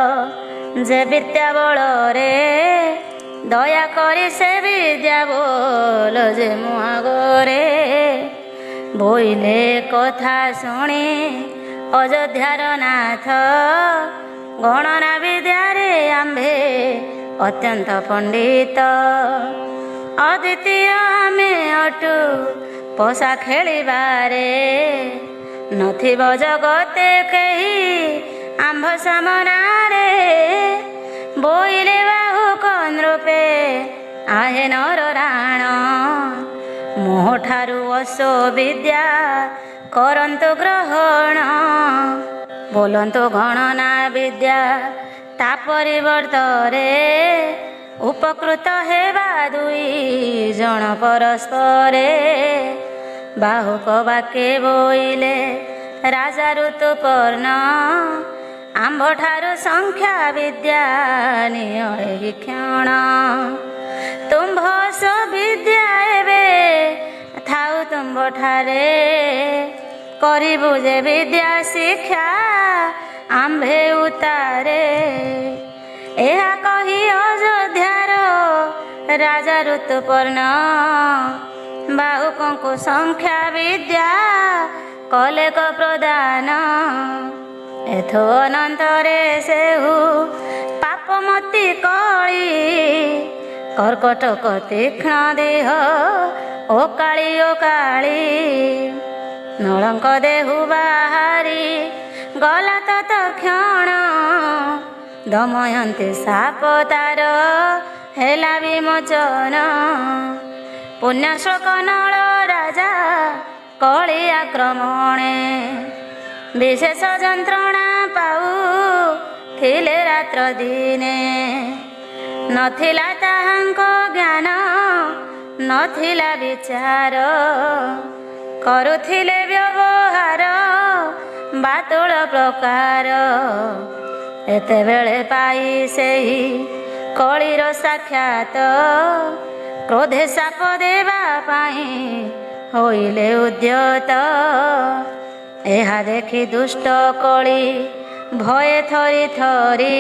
ଯେ ବିଦ୍ୟା ବଳରେ ଦୟାକରି ସେ ବିଦ୍ୟା ବୋଲ ଯେ ମୁଁ ଆଗରେ ବୋଇଲେ କଥା ଶୁଣି ଅଯୋଧ୍ୟାର ନାଥ ଗଣନା ବିଦ୍ୟାରେ ଆମ୍ଭେ ଅତ୍ୟନ୍ତ ପଣ୍ଡିତ ଅଦ୍ୱିତୀୟ ଆମେ ଅଟୁ ପଶା ଖେଳିବାରେ ନଥିବ ଜଗତେ କେହି ଆମ୍ଭ ସାମନାରେ ବୋଇଲେ ବାହୁକ ନୃପେ ଆହେ ନର ରାଣ ମୋଠାରୁ ଅସୋ ବିଦ୍ୟା କରନ୍ତୁ ଗ୍ରହଣ ବୋଲନ୍ତୁ ଗଣନା ବିଦ୍ୟା ତା ପରିବର୍ତ୍ତରେ ଉପକୃତ ହେବା ଦୁଇ ଜଣ ପରସ୍ପରେ ବାହୁକ ବାକେ ବୋଇଲେ ରାଜା ଋତୁପର୍ଣ୍ଣ ଆମ୍ଭଠାରୁ ସଂଖ୍ୟା ବିଦ୍ୟା ନିୟ ଏହି କ୍ଷଣ ତୁମ୍ଭ ବିଦ୍ୟା ଏବେ ଥାଉ ତୁମ୍ଭଠାରେ କରିବୁ ଯେ ବିଦ୍ୟା ଶିକ୍ଷା ଆମ୍ଭେ ଉତାରେ ଏହା କହି ଅଯୋଧ୍ୟାର ରାଜା ଋତୁପର୍ଣ୍ଣ ବାହୁକଙ୍କୁ ସଂଖ୍ୟା ବିଦ୍ୟା କଲେକ ପ୍ରଦାନ ଏଥୁ ଅନନ୍ତରେ ସେହୁ ପାପମତି କଳି କର୍କଟକ ତୀକ୍ଷ୍ଣ ଦେହ ଓ କାଳି ନଳଙ୍କ ଦେହୁ ବାହାରି ଗଲା ତତ୍କ୍ଷଣ ଦମୟନ୍ତୀ ସାପ ତାର ହେଲା ବିମୋଚନ ପୁଣ୍ୟଶୋକ ନଳ ରାଜା କଳି ଆକ୍ରମଣେ ବିଶେଷ ଯନ୍ତ୍ରଣା ପାଉ ଥିଲେ ରାତ୍ର ଦିନେ ନଥିଲା ତାହାଙ୍କ ଜ୍ଞାନ ନଥିଲା ବିଚାର କରୁଥିଲେ ବ୍ୟବହାର ବାତୁଳ ପ୍ରକାର ଏତେବେଳେ ପାଇ ସେହି କଳିର ସାକ୍ଷାତ କ୍ରୋଧେ ସାପ ଦେବା ପାଇଁ ହୋଇଲେ ଉଦ୍ୟତ ଏହା ଦେଖି ଦୁଷ୍ଟ କଳି ଭୟ ଥରି ଥରି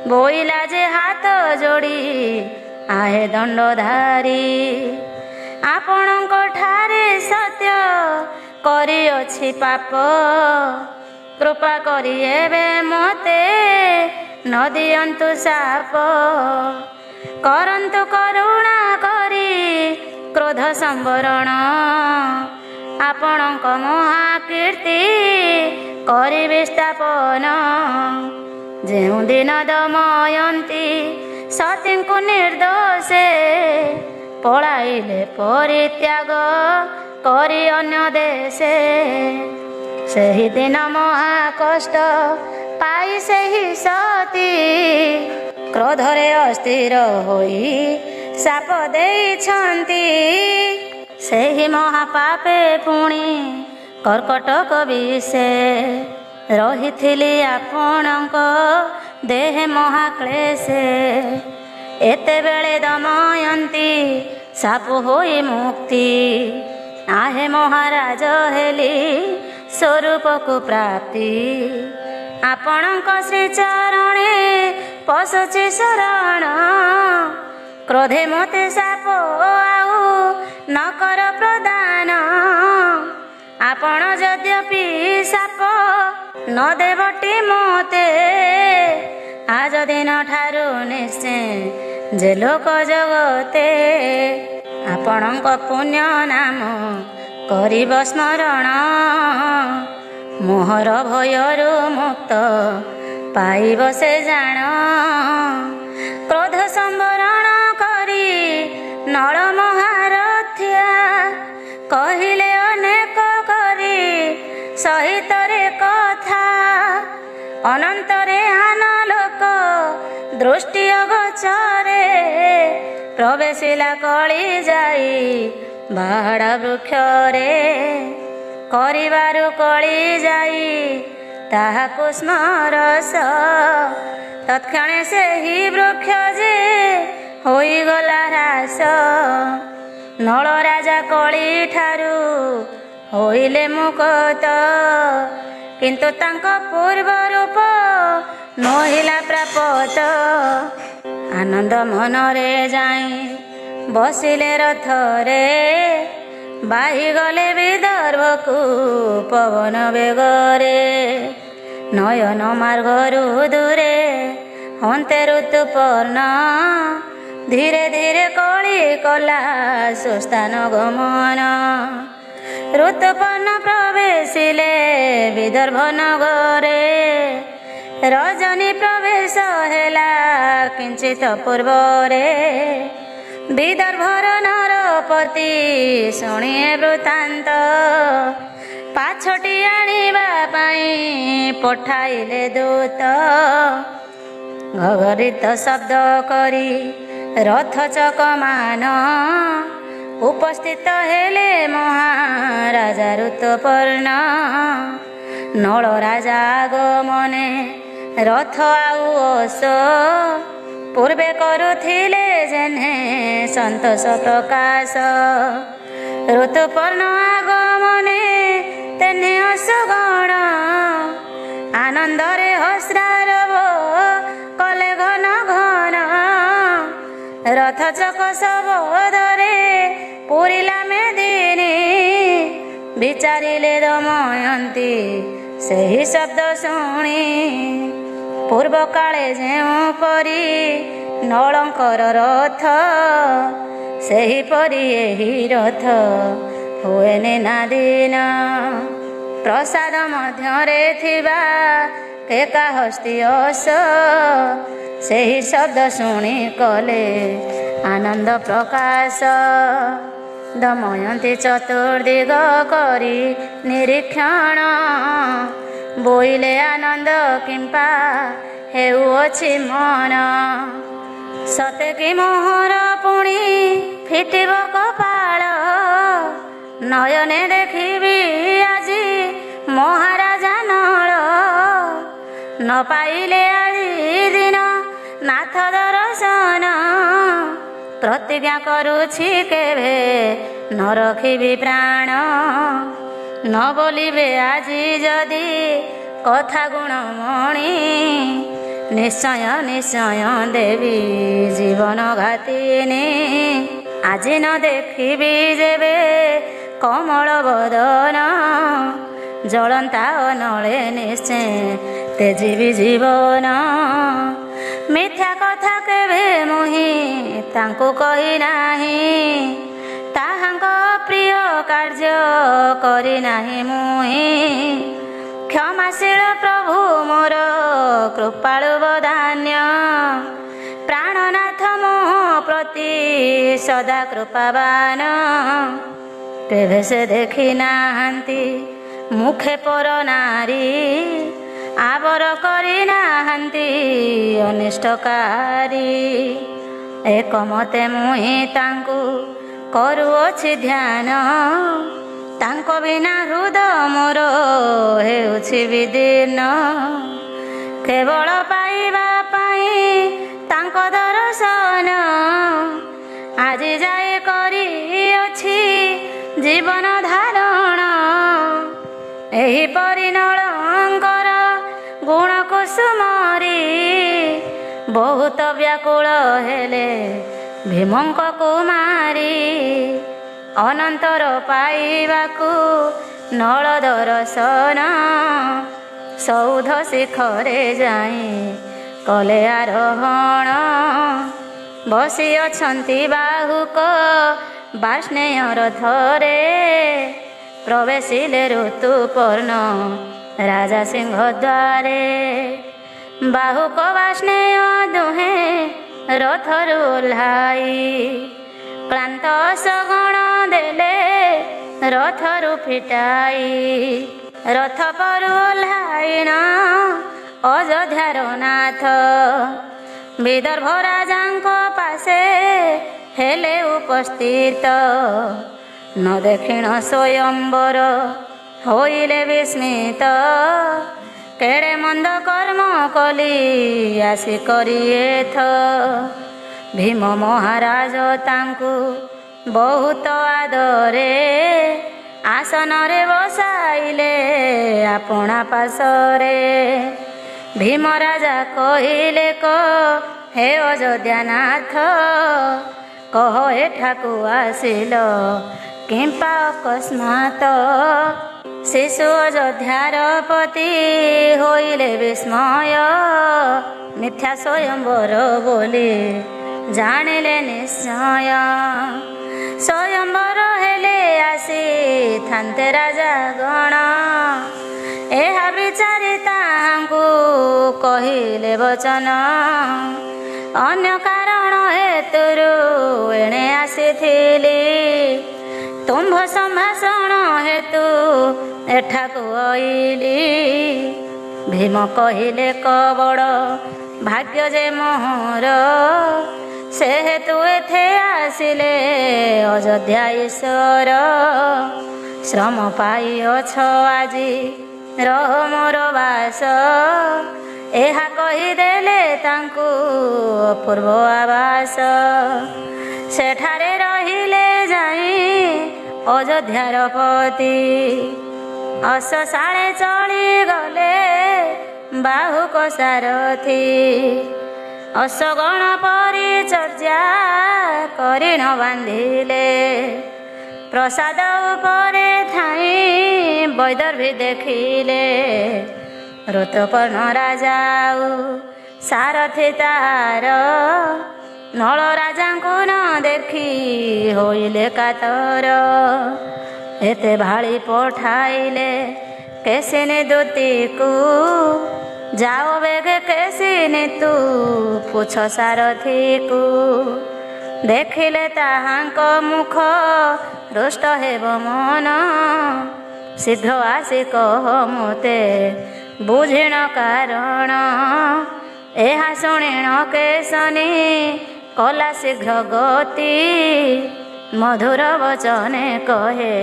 ବୋଇଲା ଯେ ହାତ ଯୋଡ଼ି ଆହେ ଦଣ୍ଡଧାରୀ ଆପଣଙ୍କ ଠାରେ ସତ୍ୟ କରିଅଛି ପାପ କୃପା କରି ଏବେ ମୋତେ ନ ଦିଅନ୍ତୁ ସାପ କରନ୍ତୁ କରୁଣା କରି କ୍ରୋଧ ସମ୍ବରଣ ଆପଣଙ୍କ ମହାକୀର୍ତ୍ତି କରିବେ ସ୍ଥାପନ ଯେଉଁଦିନ ଦମୟନ୍ତୀ ସତୀଙ୍କୁ ନିର୍ଦ୍ଦୋଷେ ପଳାଇଲେ ପରିତ୍ୟାଗ କରି ଅନ୍ୟ ଦେଶେ। ସେହିଦିନ ମହା କଷ୍ଟ ପାଇ ସେହି ସତୀ କ୍ରୋଧରେ ଅସ୍ଥିର ହୋଇ ଶାପ ଦେଇଛନ୍ତି। ସେହି ମହାପାପେ ପୁଣି କର୍କଟକ ବିଷେ ରହିଥିଲି ଆପଣଙ୍କ ଦେହେ ମହାକ୍ଲେଶେ। ଏତେବେଳେ ଦମୟନ୍ତୀ ଶାପ ହୋଇ ମୁକ୍ତି आहे ମହାରାଜ ହେଲି ସ୍ୱରୂପକୁ ପ୍ରାପ୍ତି। ଆପଣଙ୍କ ଶ୍ରୀଚରଣେ ପଶୁଛି ଶରଣ କ୍ରୋଧେ ମୋତେ ଶାପ ଆଉ ନ କର ପ୍ରଦାନ। ଆପଣ ଯଦ୍ୟପି ଶାପ ନ ଦେବଟି ମୋତେ ଆଜ ଦିନ ଠାରୁ ନିଶ୍ଚେ ଯେ ଲୋକ ଜଗତେ ଆପଣଙ୍କ ପୁଣ୍ୟ ନାମ କରିବ ସ୍ମରଣ। ମୋହର ଭୟରୁ ମୁକ୍ତ ପାଇବ ସେ ଜାଣ। କ୍ରୋଧ ସମ୍ବରଣ କରି ନଳ ମହାରଥ୍ୟା କହିଲେ ଅନେକ କରି ସହିତରେ କଥା। ଅନନ୍ତରେ ଆନାଲୋକ ଦୃଷ୍ଟି ଅଗୋଚରେ ପ୍ରବେଶିଲା କଳି ଯାଇ ବାହାଡ଼ା ବୃକ୍ଷରେ। କରିବାରୁ କଳି ଯାଇ ତାହାକୁ ସ୍ମରସ ତତ୍କ୍ଷଣେ ସେହି ବୃକ୍ଷ ଯେ ହୋଇଗଲା ହ୍ରାସ। ନଳ ରାଜା କଳି ଠାରୁ ହୋଇଲେ ମୁକ୍ତ କିନ୍ତୁ ତାଙ୍କ ପୂର୍ବ ରୂପ ନୋହିଲା ପ୍ରାପତ। ଆନନ୍ଦ ମନରେ ଯାଇ ବସିଲେ ରଥରେ ବାହିଗଲେ ବିଦର୍ଭକୁ ପବନ ବେଗରେ। ନୟନ ମାର୍ଗରୁ ଦୂରେ ହନ୍ତେ ଋତୁପର୍ଣ୍ଣ ଧୀରେ ଧୀରେ କଳି କଲା ସୁସ୍ଥାନ ଗମନ। ଋତୁପର୍ଣ୍ଣ ପ୍ରବେଶିଲେ ବିଦର୍ଭ ନଗରେ। ରଜନୀ ପ୍ରବେଶ ହେଲା କିଞ୍ଚିତ ପୂର୍ବରେ। ବିଦର୍ଭର ନରପତି ଶୁଣିଏ ବୃତ୍ତାନ୍ତ ପାଛୋଟି ଆଣିବା ପାଇଁ ପଠାଇଲେ ଦୂତ। ଘଗରିତ ଶବ୍ଦ କରି ରଥ ଚକମାନ ଉପସ୍ଥିତ ହେଲେ ମହାରାଜା ଋତୁପର୍ଣ୍ଣ। ନଳ ରାଜା ଆଗମନେ ରଥ ଆଉ ଓଷ ପୂର୍ବେ କରୁଥିଲେ ଯେହ୍ନେ ସନ୍ତୋଷ ପ୍ରକାଶ। ଋତୁପର୍ଣ୍ଣ ଆଗମନେ ତେହ୍ନେ ଅଶଗଣ ଆନନ୍ଦରେ ହସ୍ରାରବ କଲେ ଘନ ଘନ। ରଥ ଚକ ଶବଦରେ ପୁରିଲା ମେଦିନୀ ବିଚାରିଲେ ଦମୟନ୍ତୀ ସେହି ଶବ୍ଦ ଶୁଣି। ପୂର୍ବ କାଳେ ଯେଉଁପରି ନଳଙ୍କର ରଥ ସେହିପରି ଏହି ରଥ ହୁଏନି ନା ଦିନ। ପ୍ରସାଦ ମଧ୍ୟରେ ଥିବା ଏକାହସ୍ତି ଅସ ସେହି ଶବ୍ଦ ଶୁଣି କଲେ ଆନନ୍ଦ ପ୍ରକାଶ। ଦମୟନ୍ତୀ ଚତୁର୍ଦିଗ କରି ନିରୀକ୍ଷଣ ବୋଇଲେ ଆନନ୍ଦ କିମ୍ପା ହେଉଅଛି ମନ। ସତେ କି ମୋହର ପୁଣି ଫିଟିବ କପାଳ ନୟନେ ଦେଖିବି ଆଜି ମହାରାଜା ନଳ। ନ ପାଇଲେ ଆଜି ଦିନ ନାଥ ଦର୍ଶନ ପ୍ରତିଜ୍ଞା କରୁଛି କେବେ ନ ରଖିବି ପ୍ରାଣ। ନ ବୋଲିବେ ଆଜି ଯଦି କଥା ଗୁଣମଣି ନିଶ୍ଚୟ ନିଶ୍ଚୟ ଦେବି ଜୀବନ ଘାତିନି। ଆଜି ନ ଦେଖିବି ଯେବେ କମଳ ବଦନ ଜଳନ୍ତା ଅନଳେ ନିଶ୍ଚୟ ତେଜିବି ଜୀବନ। ମିଥ୍ୟା କଥା କେବେ ମୁହିଁ ତାଙ୍କୁ କହି ନାହିଁ ତାହାଙ୍କ ପ୍ରିୟ କାର୍ଯ୍ୟ କରି ନାହିଁ ମୁହିଁ। କ୍ଷମାଶୀଳ ପ୍ରଭୁ ମୋର କୃପାଳୁ ବଦାନ୍ୟ ପ୍ରାଣନାଥ ସଦା କୃପାବାନ, କେବେ ସେ ଦେଖି ନାହାନ୍ତି ମୁଖେ ପର ନାରୀ, ଆବର କରି ନାହାନ୍ତି ଅନିଷ୍ଟକାରୀ। ଏକ ମତେ ମୁହିଁ ତାଙ୍କୁ କରୁଅଛି ଧ୍ୟାନ, ତାଙ୍କ ବିନା ହୃଦୟ ମୋର ହେଉଛି ବିଦୀର୍ଣ୍ଣ। କେବଳ ପାଇବା ପାଇଁ ତାଙ୍କ ଦର୍ଶନ, ଆଜି ଯାଏ କରିଅଛି ଜୀବନ ଧାରଣ। ଏହି ପରିନଳଙ୍କର ଗୁଣ କୁସୁମରି, ବହୁତ ବ୍ୟାକୁଳ ହେଲେ ଭୀମଙ୍କ କୁମାରୀ। ଅନନ୍ତର ପାଇବାକୁ ନଳ ଦର୍ଶନ, ସୌଧ ଶିଖରେ ଯାଇ କଲେ ଆରୋହଣ। ବସିଅଛନ୍ତି ବାହୁକ ବାଷ୍ଣେୟ ରଥରେ, ପ୍ରବେଶିଲେ ଋତୁପର୍ଣ୍ଣ ରାଜା ସିଂହ ଦ୍ୱାରେ। ବାହୁକ ବାଷ୍ଣେୟ ଦୁହେଁ ରଥରୁ ଓହ୍ଲାଇ, କ୍ଳାନ୍ତ ସଗଣ ଦେଲେ ରଥରୁ ଫିଟାଇ। ରଥ ପରୁ ଓହ୍ଲାଇଣ ଅଯୋଧ୍ୟାର ନାଥ, ବିଦର୍ଭ ରାଜାଙ୍କ ପାଶେ ହେଲେ ଉପସ୍ଥିତ। ନ ଦେଖିଣ ସ୍ୱୟଂବର ହୋଇଲେ ବିସ୍ମିତ, କେଡ଼େ ମନ୍ଦ କର୍ମ କଲି ଆସି କରିଏଥ। ଭୀମ ମହାରାଜ ତାଙ୍କୁ ବହୁତ ଆଦରେ, ଆସନରେ ବସାଇଲେ ଆପଣା ପାଶରେ। ଭୀମ ରାଜା କହିଲେ ହେ ଅଯୋଧ୍ୟାନାଥ, କହ ଏଠାକୁ ଆସିଲ କିମ୍ପା ଅକସ୍ମାତ। ଶିଶୁ ଅଯୋଧ୍ୟାର ପତି ହୋଇଲେ ବିସ୍ମୟ, ମିଥ୍ୟା ସ୍ୱୟଂବର ବୋଲି ଜାଣିଲେ ନିଶ୍ଚୟ। ସ୍ୱୟଂବର ହେଲେ ଆସିଥାନ୍ତେ ରାଜା ଗଣ, ଏହା ବିଚାରି ତାଙ୍କୁ କହିଲେ ବଚନ। ଅନ୍ୟ କାରଣ ହେତୁରୁ ଏଣେ ଆସିଥିଲି, ତୁମ୍ଭ ସମ୍ଭାଷଣ ହେତୁ ଏଠାକୁ ଅଇଲି। ଭୀମ କହିଲେ ବଡ଼ ଭାଗ୍ୟ ଯେ ମୋହର, ସେ ହେତୁ ଏଥେ ଆସିଲେ ଅଯୋଧ୍ୟା ଈଶ୍ୱର। ଶ୍ରମ ପାଇଅଛ ଆଜି ରହ ମୋର ବାସ, ଏହା କହିଦେଲେ ତାଙ୍କୁ ଅପୂର୍ବ ଆବାସ। ସେଠାରେ ରହିଲେ ଯାଇ ଅଯୋଧ୍ୟାର ପତି, ଅଶ୍ଵଶାଳେ ଚଳିଗଲେ ବାହୁକ ସାରଥି। ଅଶ୍ୱଗଣ ପରିଚର୍ଯ୍ୟା କରିଣ ବାନ୍ଧିଲେ, ପ୍ରସାଦ ଉପରେ ଥାଇ ବୈଦର୍ଭୀ ଦେଖିଲେ। ଋତୁପର୍ଣ୍ଣ ରାଜା ଆଉ ସାରଥି ତାର, ନଳ ରାଜାଙ୍କୁ ନ ଦେଖି ହୋଇଲେ କାତର। ଏତେ ଭାଳି ପଠାଇଲେ କେଶିନୀ ଦୂତୀକୁ, ଯାଅ ବେଗେ କେଶିନୀ ତୁ ପୁଛ ସାରଥିକୁ। ଦେଖିଲେ ତାହାଙ୍କ ମୁଖ ହୃଷ୍ଟ ହେବ ମନ, ଶୀଘ୍ର ଆସି କହ ମୋତେ ବୁଝିଣ କାରଣ। ଏହା ଶୁଣିଣ କେଶିନୀ କଲା ଶୀଘ୍ର ଗତି, ମଧୁର ବଚନେ କହେ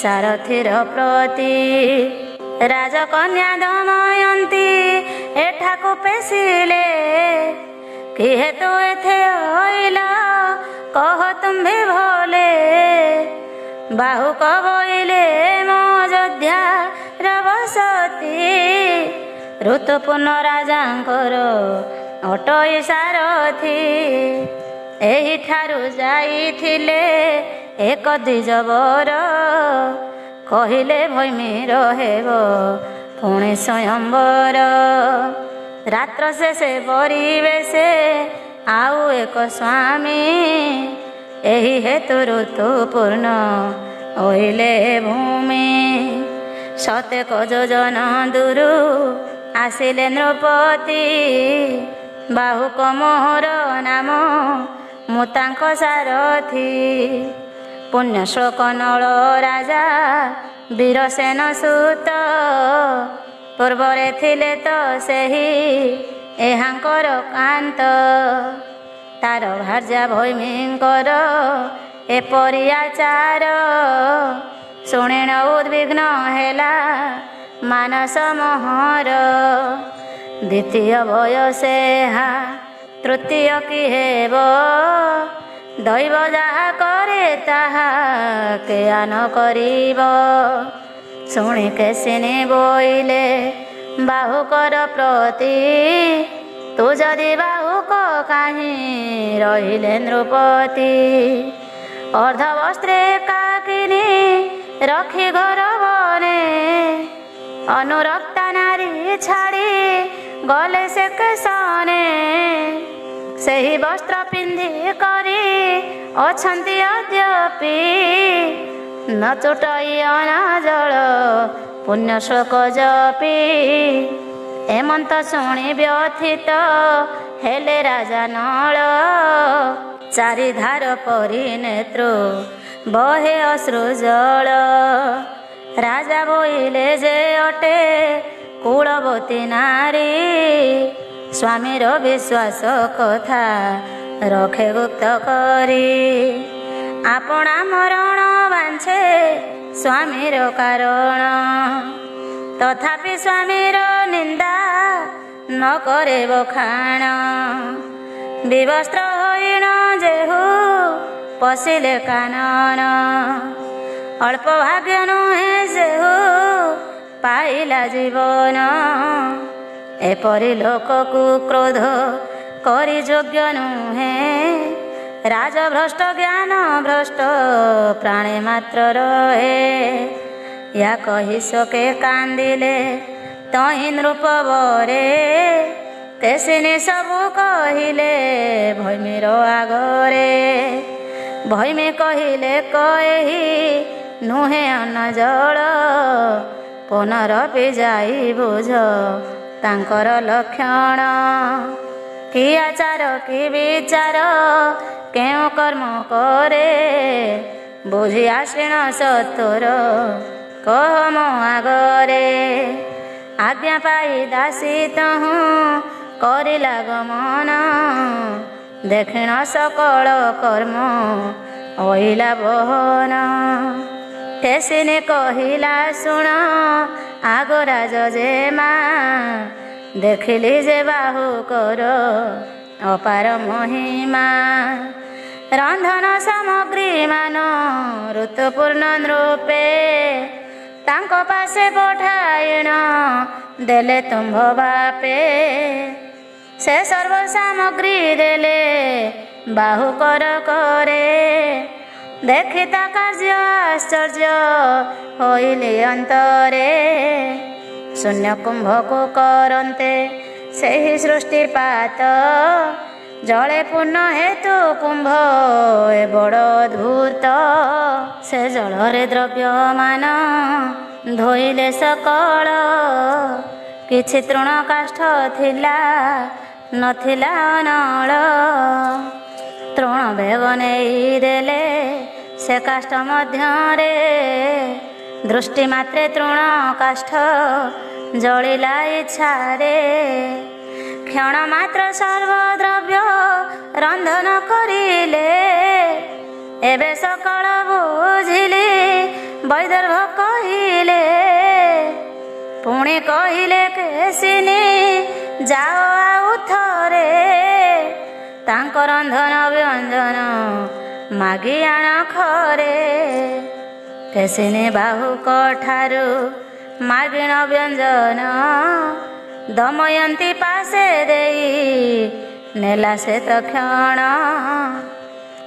ସାରଥିର ପ୍ରତି। ରାଜକନ୍ୟା ଦମୟନ୍ତୀ ଏଠାକୁ ପେଶିଲେ, କି ହେତୁ ଏଥେ ଅଇଲ କହ ତୁମ୍ଭେ ଭଲେ। ବାହୁକ ବୋଇଲେ ମୋ ଅଯୋଧ୍ୟାର ବସତି, ଋତୁପୂର୍ଣ୍ଣ ରାଜାଙ୍କର ଅଟଇ ସାରଥି। ଏହିଠାରୁ ଯାଇଥିଲେ ଏକ ଦ୍ୱିଜବର, କହିଲେ ଭୈମୀର ହେବ ପୁଣି ସ୍ୱୟଂବର। ରାତ୍ର ଶେଷେ ପରିବେଶେ ଆଉ ଏକ ସ୍ୱାମୀ, ଏହି ହେତୁ ଋତୁପୂର୍ଣ୍ଣ ହୋଇଲେ ଭୂମି। ସତେକ ଯୋଜନ ଦୂରୁ ଆସିଲେ ନୃପତି, ବାହୁକ ମୋହର ନାମ ମୁଁ ତାଙ୍କ ସାରଥି। ପୁଣ୍ୟଶ୍ଳୋକ ନଳ ରାଜା ବୀରସେନ ସୁତ, ପୂର୍ବରେ ଥିଲେ ତ ସେହି ଏହାଙ୍କର କାନ୍ତ। ତାର ଭାର୍ଯ୍ୟା ଭୈମୀଙ୍କର ଏପରି ଆଚାର, ଶୁଣିଣ ଉଦ୍ବିଗ୍ନ ହେଲା ମାନସ ମୋହର। ଦ୍ୱିତୀୟ ବୟସେ ଏହା ତୃତୀୟ କି ହେବ, ଦୈବ ଯାହା କରେ ତାହା କେୟା ନ କରିବ। ଶୁଣି କେଶିନୀ ବୋଇଲେ ବାହୁକର ପ୍ରତି, ତୁ ଯଦି ବାହୁକ କାହିଁ ରହିଲେ ନୃପତି। ଅର୍ଦ୍ଧବସ୍ତ୍ରେ କାକିନି ରଖି ଘର ବନେ, ଅନୁରକ୍ତା ନାରୀ ଛାଡ଼ି ଗଲେ ସେ କେଶନେ। ସେହି ବସ୍ତ୍ର ପିନ୍ଧି କରି ଅଛନ୍ତି ଅଦ୍ୟପି, ନ ଚୁଟଇ ଅନାଜଳ ପୁଣ୍ୟଶ୍ଳୋକ ଜପି। ଏମନ୍ତ ଶୁଣି ବ୍ୟଥିତ ହେଲେ ରାଜା ନଳ, ଚାରିଧାର ପରି ନେତ୍ରୁ ବହେ ଅଶ୍ରୁ ଜଳ। ରାଜା ବୋଇଲେ ଯେ ଅଟେ କୁଳବତୀ ନାରୀ, ସ୍ୱାମୀର ବିଶ୍ୱାସ କଥା ରଖେ ଗୁପ୍ତ କରି। ଆପଣା ମରଣ ବାଞ୍ଛେ ସ୍ୱାମୀର କାରଣ, ତଥାପି ସ୍ୱାମୀର ନିନ୍ଦା ନ କରେ ବଖାଣ। ବିବସ୍ତ୍ର ହରିଣ ଯେହୁ ପଶିଲେ କାନନ, ଅଳ୍ପ ଭାଗ୍ୟ ନୁହେଁ ସେହୁ ପାଇଲା ଜୀବନ। ଏପରି ଲୋକକୁ କ୍ରୋଧ କରି ଯୋଗ୍ୟ ନୁହେଁ, ରାଜଭ୍ରଷ୍ଟ ଜ୍ଞାନ ଭ୍ରଷ୍ଟ ପ୍ରାଣୀ ମାତ୍ର ରହେ। ୟା କହି ଶୋକେ କାନ୍ଦିଲେ ତହିଁ ନୃପବରେ, କେଶିନୀ ସବୁ କହିଲେ ଭୈମୀର ଆଗରେ। ଭୈମୀ କହିଲେ କହି ନୁହେଁ ଅନଜଳ, ପୁନରପି ଯାଇ ବୁଝ ତାଙ୍କର ଲକ୍ଷଣ। କି ଆଚାର କି ବିଚାର କେଉଁ କର୍ମ କରେ, ବୁଝି ଆଶ୍ରିଣ ସତୁର କହ ମୋ ଆଗରେ। ଆଜ୍ଞା ପାଇ ଦାସୀ ତହୁଁ କରିଲା ଗମନ, ଦେଖିଣ ସକଳ କର୍ମ ଅଇଲା ବହନ। କେଶିନୀ କହିଲା ଶୁଣ ଆଗ ରାଜଜେମା, ଦେଖିଲି ଯେ ବାହୁକର ଅପାର ମହିମା। ରନ୍ଧନ ସାମଗ୍ରୀ ମାନ ଋତୁପୂର୍ଣ୍ଣ ନୃପେ, ତାଙ୍କ ପାଶେ ପଠାଇଣ ଦେଲେ ତୁମ୍ଭ ବାପେ। ସେ ସର୍ବ ସାମଗ୍ରୀ ଦେଲେ ବାହୁକର କରେ, ଦେଖି ତା କାର୍ଯ୍ୟ ଆଶ୍ଚର୍ଯ୍ୟ ହୋଇଲେ ଅନ୍ତରେ। ଶୂନ୍ୟ କୁମ୍ଭକୁ କରନ୍ତେ ସେହି ସୃଷ୍ଟିପାତ, ଜଳେ ପୂର୍ଣ୍ଣ ହେତୁ କୁମ୍ଭ ଏ ବଡ଼ ଅଦ୍ଭୁତ। ସେ ଜଳରେ ଦ୍ରବ୍ୟମାନ ଧୋଇଲେ ସକଳ, କିଛି ତୃଣ କାଷ୍ଠ ଥିଲା ନଥିଲା ଅନଳ। ତୃଣ ବେଗ ନେଇ ଦେଲେ ସେ କାଷ୍ଠ ମଧ୍ୟରେ, ଦୃଷ୍ଟି ମାତ୍ରେ ତୃଣ କାଷ୍ଠ ଜଳିଲା ଇଚ୍ଛାରେ। କ୍ଷଣ ମାତ୍ର ସର୍ବଦ୍ରବ୍ୟ ରନ୍ଧନ କରିଲେ, ଏବେ ସକଳ ବୁଝିଲି ବୈଦର୍ଭ କହିଲେ। ପୁଣି କହିଲେ କେଶିନୀ ଯାଅ ଆଉ ଥରେ, ତାଙ୍କ ରନ୍ଧନ ବ୍ୟଞ୍ଜନ ମାଗି ଆଣ ଖରେ। କେଶିନୀ ବାହୁକ ଠାରୁ ମାଗିଣ ବ୍ୟଞ୍ଜନ, ଦମୟନ୍ତୀ ପାଶେ ଦେଇ ନେଲା ସେ ତକ୍ଷଣ।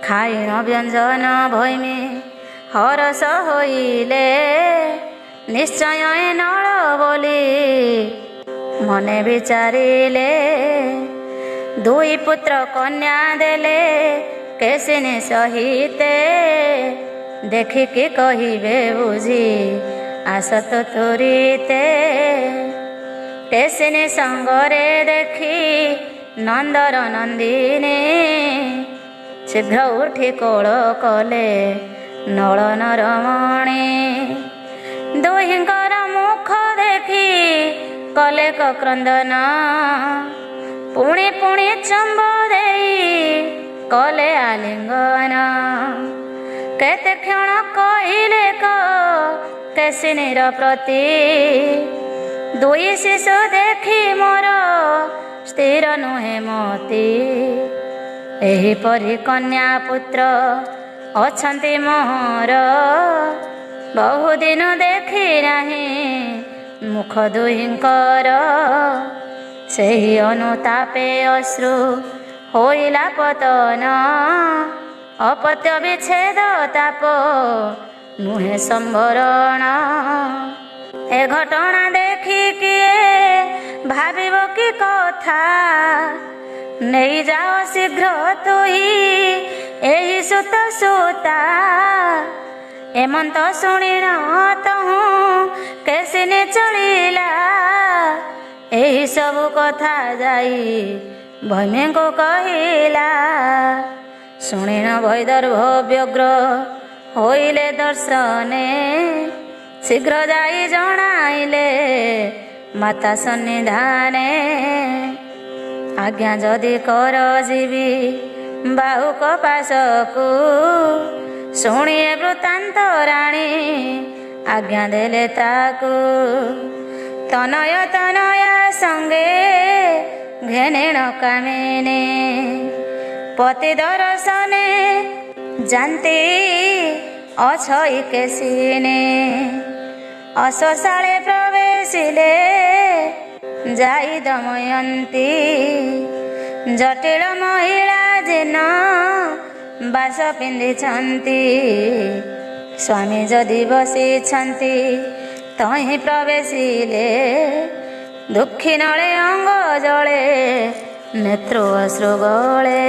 ଖାଇଣ ବ୍ୟଞ୍ଜନ ଭୈମୀ ହରସ ହୋଇଲେ, ନିଶ୍ଚୟ ଏ ନଳ ବୋଲି ମନେ ବିଚାରିଲେ। ଦୁଇ ପୁତ୍ର କନ୍ୟା ଦେଲେ କେଶିନୀ ସହିତେ, ଦେଖିକି କହିବେ ବୁଝି ଆସତ ତୁରିତେ। କେଶିନୀ ସଙ୍ଗରେ ଦେଖି ନନ୍ଦର ନନ୍ଦିନୀ, ଶୀଘ୍ର ଉଠି କୋଳ କଲେ ନଳନ ରମଣୀ। ଦୁହିଁଙ୍କର ମୁଖ ଦେଖି କଲେ କ୍ରନ୍ଦନ, ପୁଣି ପୁଣି ଚମ୍ବ ଦେଇ କଲେ ଆଲିଙ୍ଗନ। କେତେ କ୍ଷଣ କହିଲେ କେଶିନୀର ପ୍ରତି, ଦୁଇ ଶିଶୁ ଦେଖି ମୋର ସ୍ଥିର ନୁହେଁ ମତି। ଏହିପରି କନ୍ୟା ପୁତ୍ର ଅଛନ୍ତି ମୋର, ବହୁଦିନ ଦେଖି ନାହିଁ ମୁଖ ଦୁହିଁଙ୍କର। ସେହି ଅନୁତାପେ ଅଶ୍ରୁ ହୋଇଲା ପତନ, ଅପତ୍ୟ ବିଚ୍ଛେଦ ତାପ ନୁହେଁ ସମ୍ବରଣ। ଏ ଘଟଣା ଦେଖି କିଏ ଭାବିବ କି କଥା, ନେଇଯାଅ ଶୀଘ୍ର ତୁହି ଏହି ସୁତ ସୁତା। ଏମନ୍ତ ଶୁଣିଣ ତହୁଁ କେଶିନୀ ଚଳିଲା, ଏହି ସବୁ କଥା ଯାଇ ଭୈମୀଙ୍କୁ କହିଲା। ଶୁଣିଣ ବୈଦର୍ଭ ବ୍ୟଗ୍ର ହୋଇଲେ ଦର୍ଶନେ, ଶୀଘ୍ର ଯାଇ ଜଣାଇଲେ ମାତା ସନ୍ନିଧାନେ। ଆଜ୍ଞା ଯଦି କର ଯିବି ବାହୁକ ପାଶକୁ, ଶୁଣିଏ ବୃତ୍ତାନ୍ତ ରାଣୀ ଆଜ୍ଞା ଦେଲେ ତାକୁ। ତନୟ ତନୟା ସଙ୍ଗେ ଘେନେଣ କାମିନୀ, ପତି ଦର୍ଶନେ ଜାନ୍ତି ଅଛଇ କେଶିନୀ। ଅଶ୍ୱଶାଳେ ପ୍ରବେଶିଲେ ଯାଇ ଦମୟନ୍ତୀ, ଜଟିଳ ମହିଳା ଜିନ ବାସ ପିନ୍ଧିଛନ୍ତି। ସ୍ୱାମୀ ଯଦି ବସିଛନ୍ତି ତହିଁ ପ୍ରବେଶିଲେ, ଦୁଃଖୀ ନଳେ ଅଙ୍ଗ ଜଳେ ନେତ୍ର ଅଶ୍ରୁ ଗଳେ।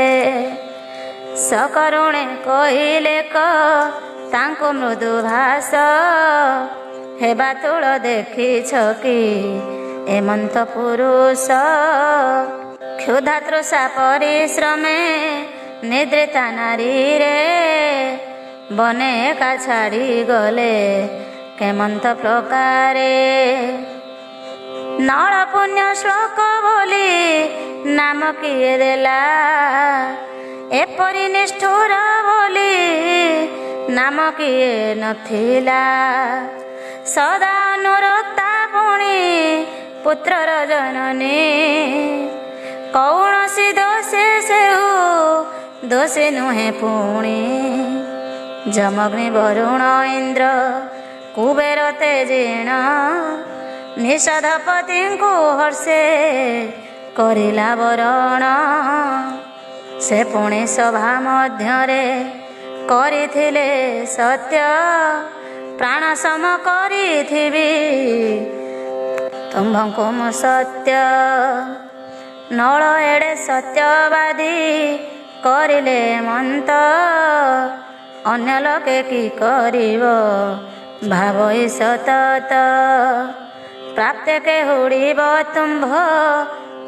ସକରୁଣେ କହିଲେ ତାଙ୍କୁ ମୃଦୁ ଭାଷ, ହେବା ତୁଳ ଦେଖିଛ କି ଏମନ୍ତ ପୁରୁଷ। କ୍ଷୁଧା ତୃଷା ପରିଶ୍ରମେ ନିଦ୍ରିତା ନାରୀରେ, ବନେ ଏକା ଛାଡ଼ି ଗଲେ କେମନ୍ତ ପ୍ରକାରେ। ନଳ ପୁଣ୍ୟ ଶ୍ଲୋକ ବୋଲି ନାମ କିଏ ଦେଲା, ଏପରି ନିଷ୍ଠୁର ବୋଲି ନାମ କିଏ ନଥିଲା। ସଦା ଅନୁରକ୍ତା ପୁଣି ପୁତ୍ରର ଜନନୀ, କୌଣସି ଦୋଷେ ସେଉ ଦୋଷୀ ନୁହେଁ ପୁଣି। ଯମଗ୍ନି ବରୁଣ ଇନ୍ଦ୍ର କୁବେର ତେଜିଣ, ନିଷଧପତିଙ୍କୁ ହର୍ଷେ କରିଲା ବରଣ। ସେ ପୁଣି ସଭା ମଧ୍ୟରେ କରିଥିଲେ ସତ୍ୟ, ପ୍ରାଣ ସମ କରିଥିବି ତୁମ୍ଭଙ୍କୁ ମୁଁ ସତ୍ୟ। ନଳ ଏଡ଼େ ସତ୍ୟବାଦୀ କରିଲେ ମନ୍ତ, ଅନ୍ୟ ଲୋକେ କି କରିବ ଭାବଇ ସତତ। ପ୍ରାପ୍ତେ କେ ହୁଡ଼ିବ ତୁମ୍ଭ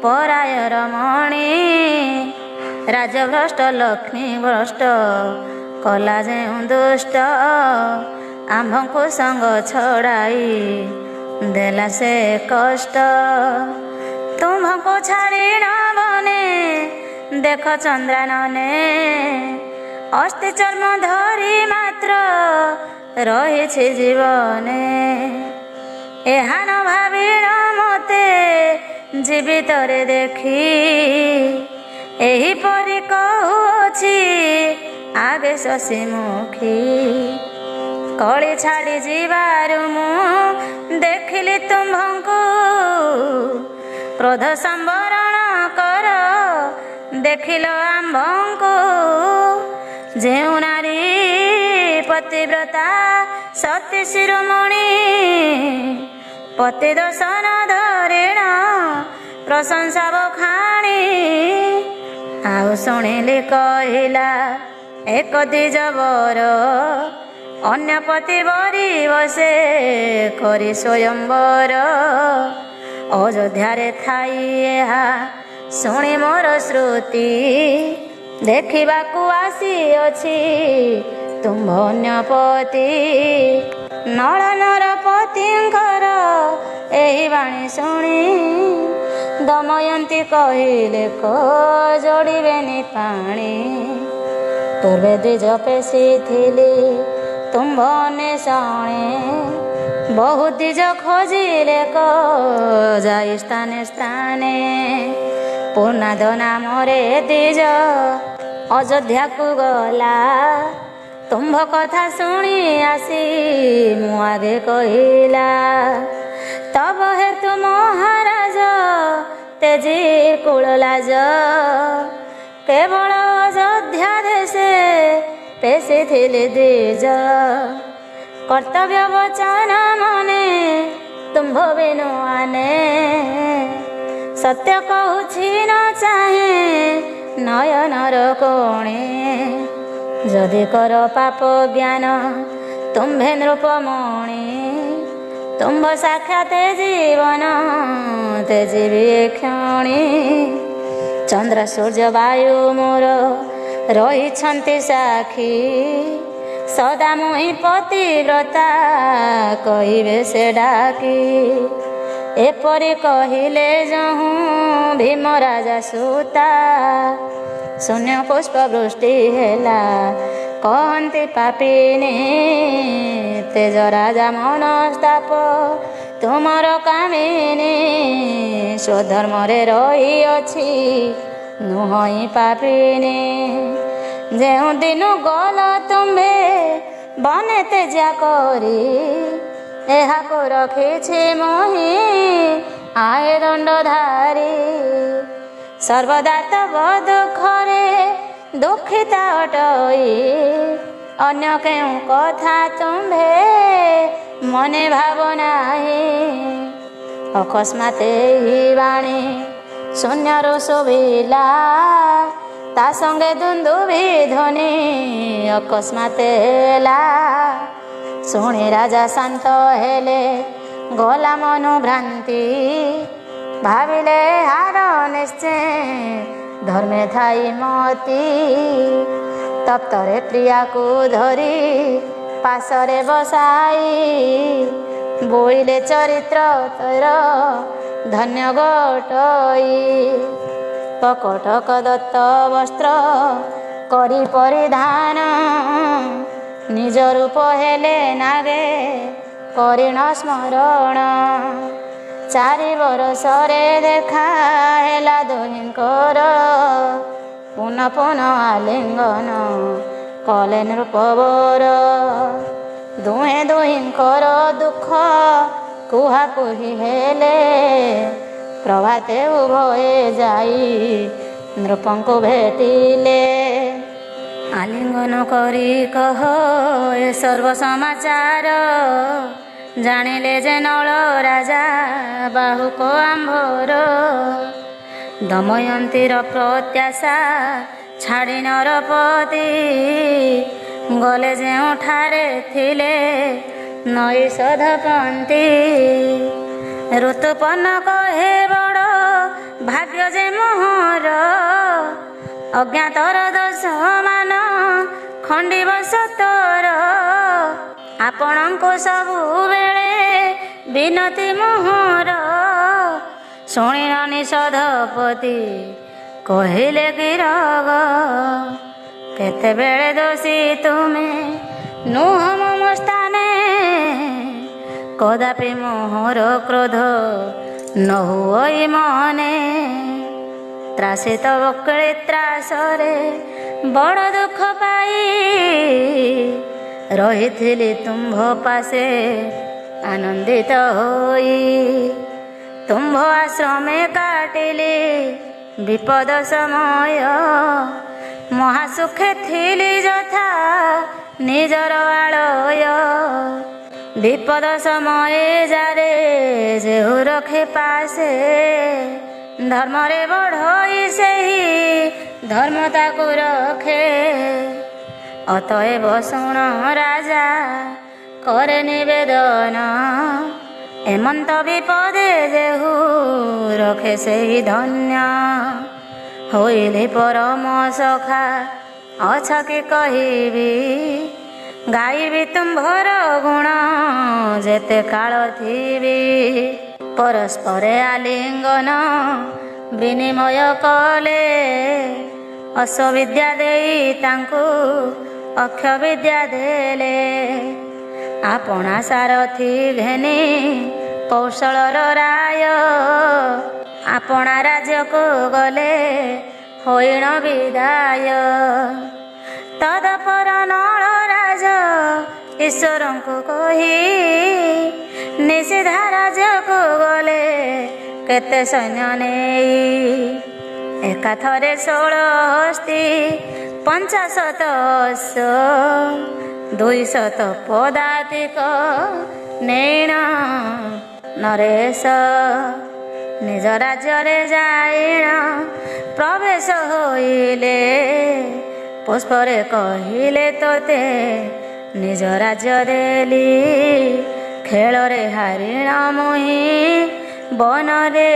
ପରାୟ ରମଣୀ, ରାଜଭ୍ରଷ୍ଟ ଲକ୍ଷ୍ମୀ ଭ୍ରଷ୍ଟ କଲା ଯେଉଁ ଦୁଷ୍ଟ। ଆମ୍ଭଙ୍କୁ ସଙ୍ଗ ଛଡ଼ାଇ ଦେଲା ସେ କଷ୍ଟ, ତୁମ୍ଭଙ୍କୁ ଛାଡ଼ିଣ ବନେ ଦେଖ ଚନ୍ଦ୍ରାନନେ। ଅସ୍ଥି ଚର୍ମ ଧରି ମାତ୍ର ରହିଛି ଜୀବନେ, ଏହା ନ ଭାବିଣ ମୋତେ ଜୀବିତରେ ଦେଖି। ଏହିପରି କହୁଅଛି ଆଗେ ଶଶୀମୁଖୀ, କଳି ଛାଡ଼ି ଯିବାରୁ ମୁଁ ଦେଖିଲି ତୁମ୍ଭଙ୍କୁ। କ୍ରୋଧ ସମ୍ବରଣ କର ଦେଖିଲ ଆମ୍ଭଙ୍କୁ, ଯେଉଁ ନାରୀ ପତିବ୍ରତା ସତୀ ଶିରୋମଣି। ପତି ଦର୍ଶନ ଧରିଣ ପ୍ରଶଂସା ବଖାଣି, ଆଉ ଶୁଣିଲି କହିଲା ଏକ ଦ୍ୱିଜବର। ଅନ୍ୟ ପତି ବରିବ ସେ କରି ସ୍ୱୟଂବର। ଅଯୋଧ୍ୟାରେ ଥାଇ ଏହା ଶୁଣି ମୋର ଶ୍ରୁତି, ଦେଖିବାକୁ ଆସିଅଛି ତୁମ୍ଭ ଅନ୍ୟପତି। ନଳନର ପତିଙ୍କର ଏହି ବାଣୀ ଶୁଣି ଦମୟନ୍ତୀ କହିଲେ କ ଯୋଡ଼ିବେନି ପାଣି। ପୂର୍ବେ ଦ୍ୱିଜ ପେଶିଥିଲି ତୁମ୍ଭ ଅନ୍ୱେଷଣେ, ବହୁ ଦ୍ୱିଜ ଖୋଜିଲେ କ ଯାଇ ସ୍ଥାନେ ସ୍ଥାନେ। ପୂର୍ଣ୍ଣାଦ ନାମରେ ଦ୍ୱିଜ ଅଯୋଧ୍ୟାକୁ ଗଲା, ତୁମ୍ଭ କଥା ଶୁଣି ଆସି ମୁଁ ଆଗେ କହିଲା। ତବ ହେତୁ ମହାରାଜ ତେଜି କୁଳ ଲାଜ, କେବଳ ଅଯୋଧ୍ୟା ଦେଶେ ପେଶିଥିଲି ଦ୍ୱିଜ। କର୍ତ୍ତବ୍ୟ ବଚନ ମନେ ତୁମ୍ଭ ବିନୁ ଆନେ, ସତ୍ୟ କହୁଛି ନ ଚାହେଁ ନୟନର କୋଣେ। ଯଦି କର ପାପ ଜ୍ଞାନ ତୁମ୍ଭେ ନୃପମଣି, ତୁମ୍ଭ ସାକ୍ଷାତ ଜୀବନ ତେଜିବି କ୍ଷଣି। ଚନ୍ଦ୍ର ସୂର୍ଯ୍ୟ ବାୟୁ ମୋର ରହିଛନ୍ତି ସାକ୍ଷୀ, ସଦା ମୁହିଁ ପତିବ୍ରତା କହିବେ ସେ ଡାକି। ଏପରି କହିଲେ ଯହୁଁ ଭୀମ ରାଜା ସୁତା, ଶୂନ୍ୟ ପୁଷ୍ପ ବୃଷ୍ଟି ହେଲା କହନ୍ତି ପାପିନୀ। ତେଜ ରାଜା ମନସ୍ତାପ ତୁମର କାମିନୀ, ସ୍ୱଧର୍ମରେ ରହିଅଛି ନୁହଁ ପାପିନୀ। ଯେଉଁ ଦିନ ଗଲ ତୁମ୍ଭେ ବନେ ତେଜା କରି, ଏହାକୁ ରଖିଛି ମୁହିଁ ଆଏ ଦଣ୍ଡଧାରୀ। ସର୍ବଦା ତବ ଦୁଃଖରେ ଦୁଃଖିତା ଅଟଇ, ଅନ୍ୟ କେଉଁ କଥା ତୁମ୍ଭେ ମନେ ଭାବ ନାହିଁ। ଅକସ୍ମାତ୍ ଏହି ବାଣୀ ଶୂନ୍ୟରୁ ଶୁଭିଲା, ତା ସଙ୍ଗେ ଦୁନ୍ଦୁଭି ଧ୍ୱନି ଅକସ୍ମାତ୍ ହେଲା। ଶୁଣି ରାଜା ଶାନ୍ତ ହେଲେ ଗଲା ମନୁ ଭ୍ରାନ୍ତି, ଭାବିଲେ ହାର ନିଶ୍ଚୟ ଧର୍ମେ ଥାଇ ମତି। ତପ୍ତରେ ପ୍ରିୟାକୁ ଧରି ପାଶରେ ବସାଇ, ବୋଳିଲେ ଚରିତ୍ର ତୋର ଧନ୍ୟ ଗୋଟଇ। କକଟକ ଦତ୍ତ ବସ୍ତ୍ର କରି ପରିଧାନ, ନିଜ ରୂପ ହେଲେ ନାଗେ କରିଣ ସ୍ମରଣ। 4 ବରଷରେ ଦେଖା ହେଲା ଦୁହିଁଙ୍କର, ପୁନଃ ପୁନଃ ଆଲିଙ୍ଗନ କଲେ ନୃପବର। ଦୁହେଁ ଦୁହିଁଙ୍କର ଦୁଃଖ କୁହାକୁହି ହେଲେ, ପ୍ରଭାତେ ଉଭୟେ ଯାଇ ନୃପଙ୍କୁ ଭେଟିଲେ। ଆଲିଙ୍ଗନ କରି କହ ଏ ସର୍ବ ସମାଚାର, ଜାଣିଲେ ଯେ ନଳ ରାଜା ବାହୁକ ଆମ୍ଭର। ଦମୟନ୍ତୀର ପ୍ରତ୍ୟାଶା ଛାଡ଼ି ନରପତି, ଗଲେ ଯେଉଁଠାରେ ଥିଲେ ନଈସଧପନ୍ତି। ଋତୁପର୍ଣ୍ଣ କହେ ବଡ଼ ଭାଗ୍ୟ ଯେ ମୋହର, ଅଜ୍ଞାତର ଦୋଷ ମାନ ଖଣ୍ଡିବ ସତର। ଆପଣଙ୍କୁ ସବୁବେଳେ ବିନତି ମୋହର, ଶୁଣିଲ ନିଷଧପତି କହିଲେ ଗିରଗ। କେତେବେଳେ ଦୋଷୀ ତୁମେ ନୁହ ମମ ସ୍ଥାନେ, କଦାପି ମୋହର କ୍ରୋଧ ନ ହୁଅଇ ମନେ। ତ୍ରାସିତ ବକଳି ତ୍ରାସରେ ବଡ଼ ଦୁଃଖ ପାଇ, ରହିଥିଲି ତୁମ୍ଭ ପାଶେ ଆନନ୍ଦିତ ହୋଇ। ତୁମ୍ଭ ଆଶ୍ରମେ କାଟିଲି ବିପଦ ସମୟ, ମହାସୁଖେ ଥିଲି ଯଥା ନିଜର ଆଳୟ। ବିପଦ ସମୟରେ ଯାରେ ଯେହୁ ରଖେ ପାଶେ, ଧର୍ମରେ ବଢ଼ଇ ସେହି ଧର୍ମ ତାକୁ ରଖେ। ଅତଏବ ଶୁଣ ରାଜା କରେ ନିବେଦନ, ଏମନ୍ତ ବିପଦେ ଯେହୁ ରଖେ ସେହି ଧନ୍ୟ। ହୋଇଲି ପରମ ସଖା ଅଛ କି କହିବି, ଗାଇବି ତୁମ୍ଭର ଗୁଣ ଯେତେ କାଳ ଥିବି। ପରସ୍ପରେ ଆଲିଙ୍ଗନ ବିନିମୟ କଲେ, ଅଶ୍ୱବିଦ୍ୟା ଦେଇ ତାଙ୍କୁ ଅକ୍ଷ ବିଦ୍ୟା ଦେଲେ। ଆପଣା ସାରଥି ଘେନି କୌଶଳର ରାୟ, ଆପଣା ରାଜ୍ୟକୁ ଗଲେ ହୋଇଣ ବିଦାୟ। ତଦପର ନଳ ରାଜ ଈଶ୍ୱରଙ୍କୁ କହି, ନିଷିଦ୍ଧା ରାଜ୍ୟକୁ ଗଲେ କେତେ ସୈନ୍ୟ ନେଇ। ଏକାଥରେ 16 ହସ୍ତୀ 50 ଅଶ୍ଵ, 200 ପଦାତିକ ନେଇଣ ନରେଶ। ନିଜ ରାଜ୍ୟରେ ଯାଇଣ ପ୍ରବେଶ ହୋଇଲେ, ପୁଷ୍ପରେ କହିଲେ ତୋତେ ନିଜ ରାଜ୍ୟ ଦେଲି। ଖେଳରେ ହାରିଣ ମୁହିଁ ବନରେ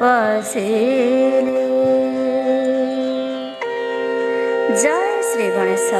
ପଶିଲି। ଜୟ ଶ୍ରୀ ଗଣେଶ।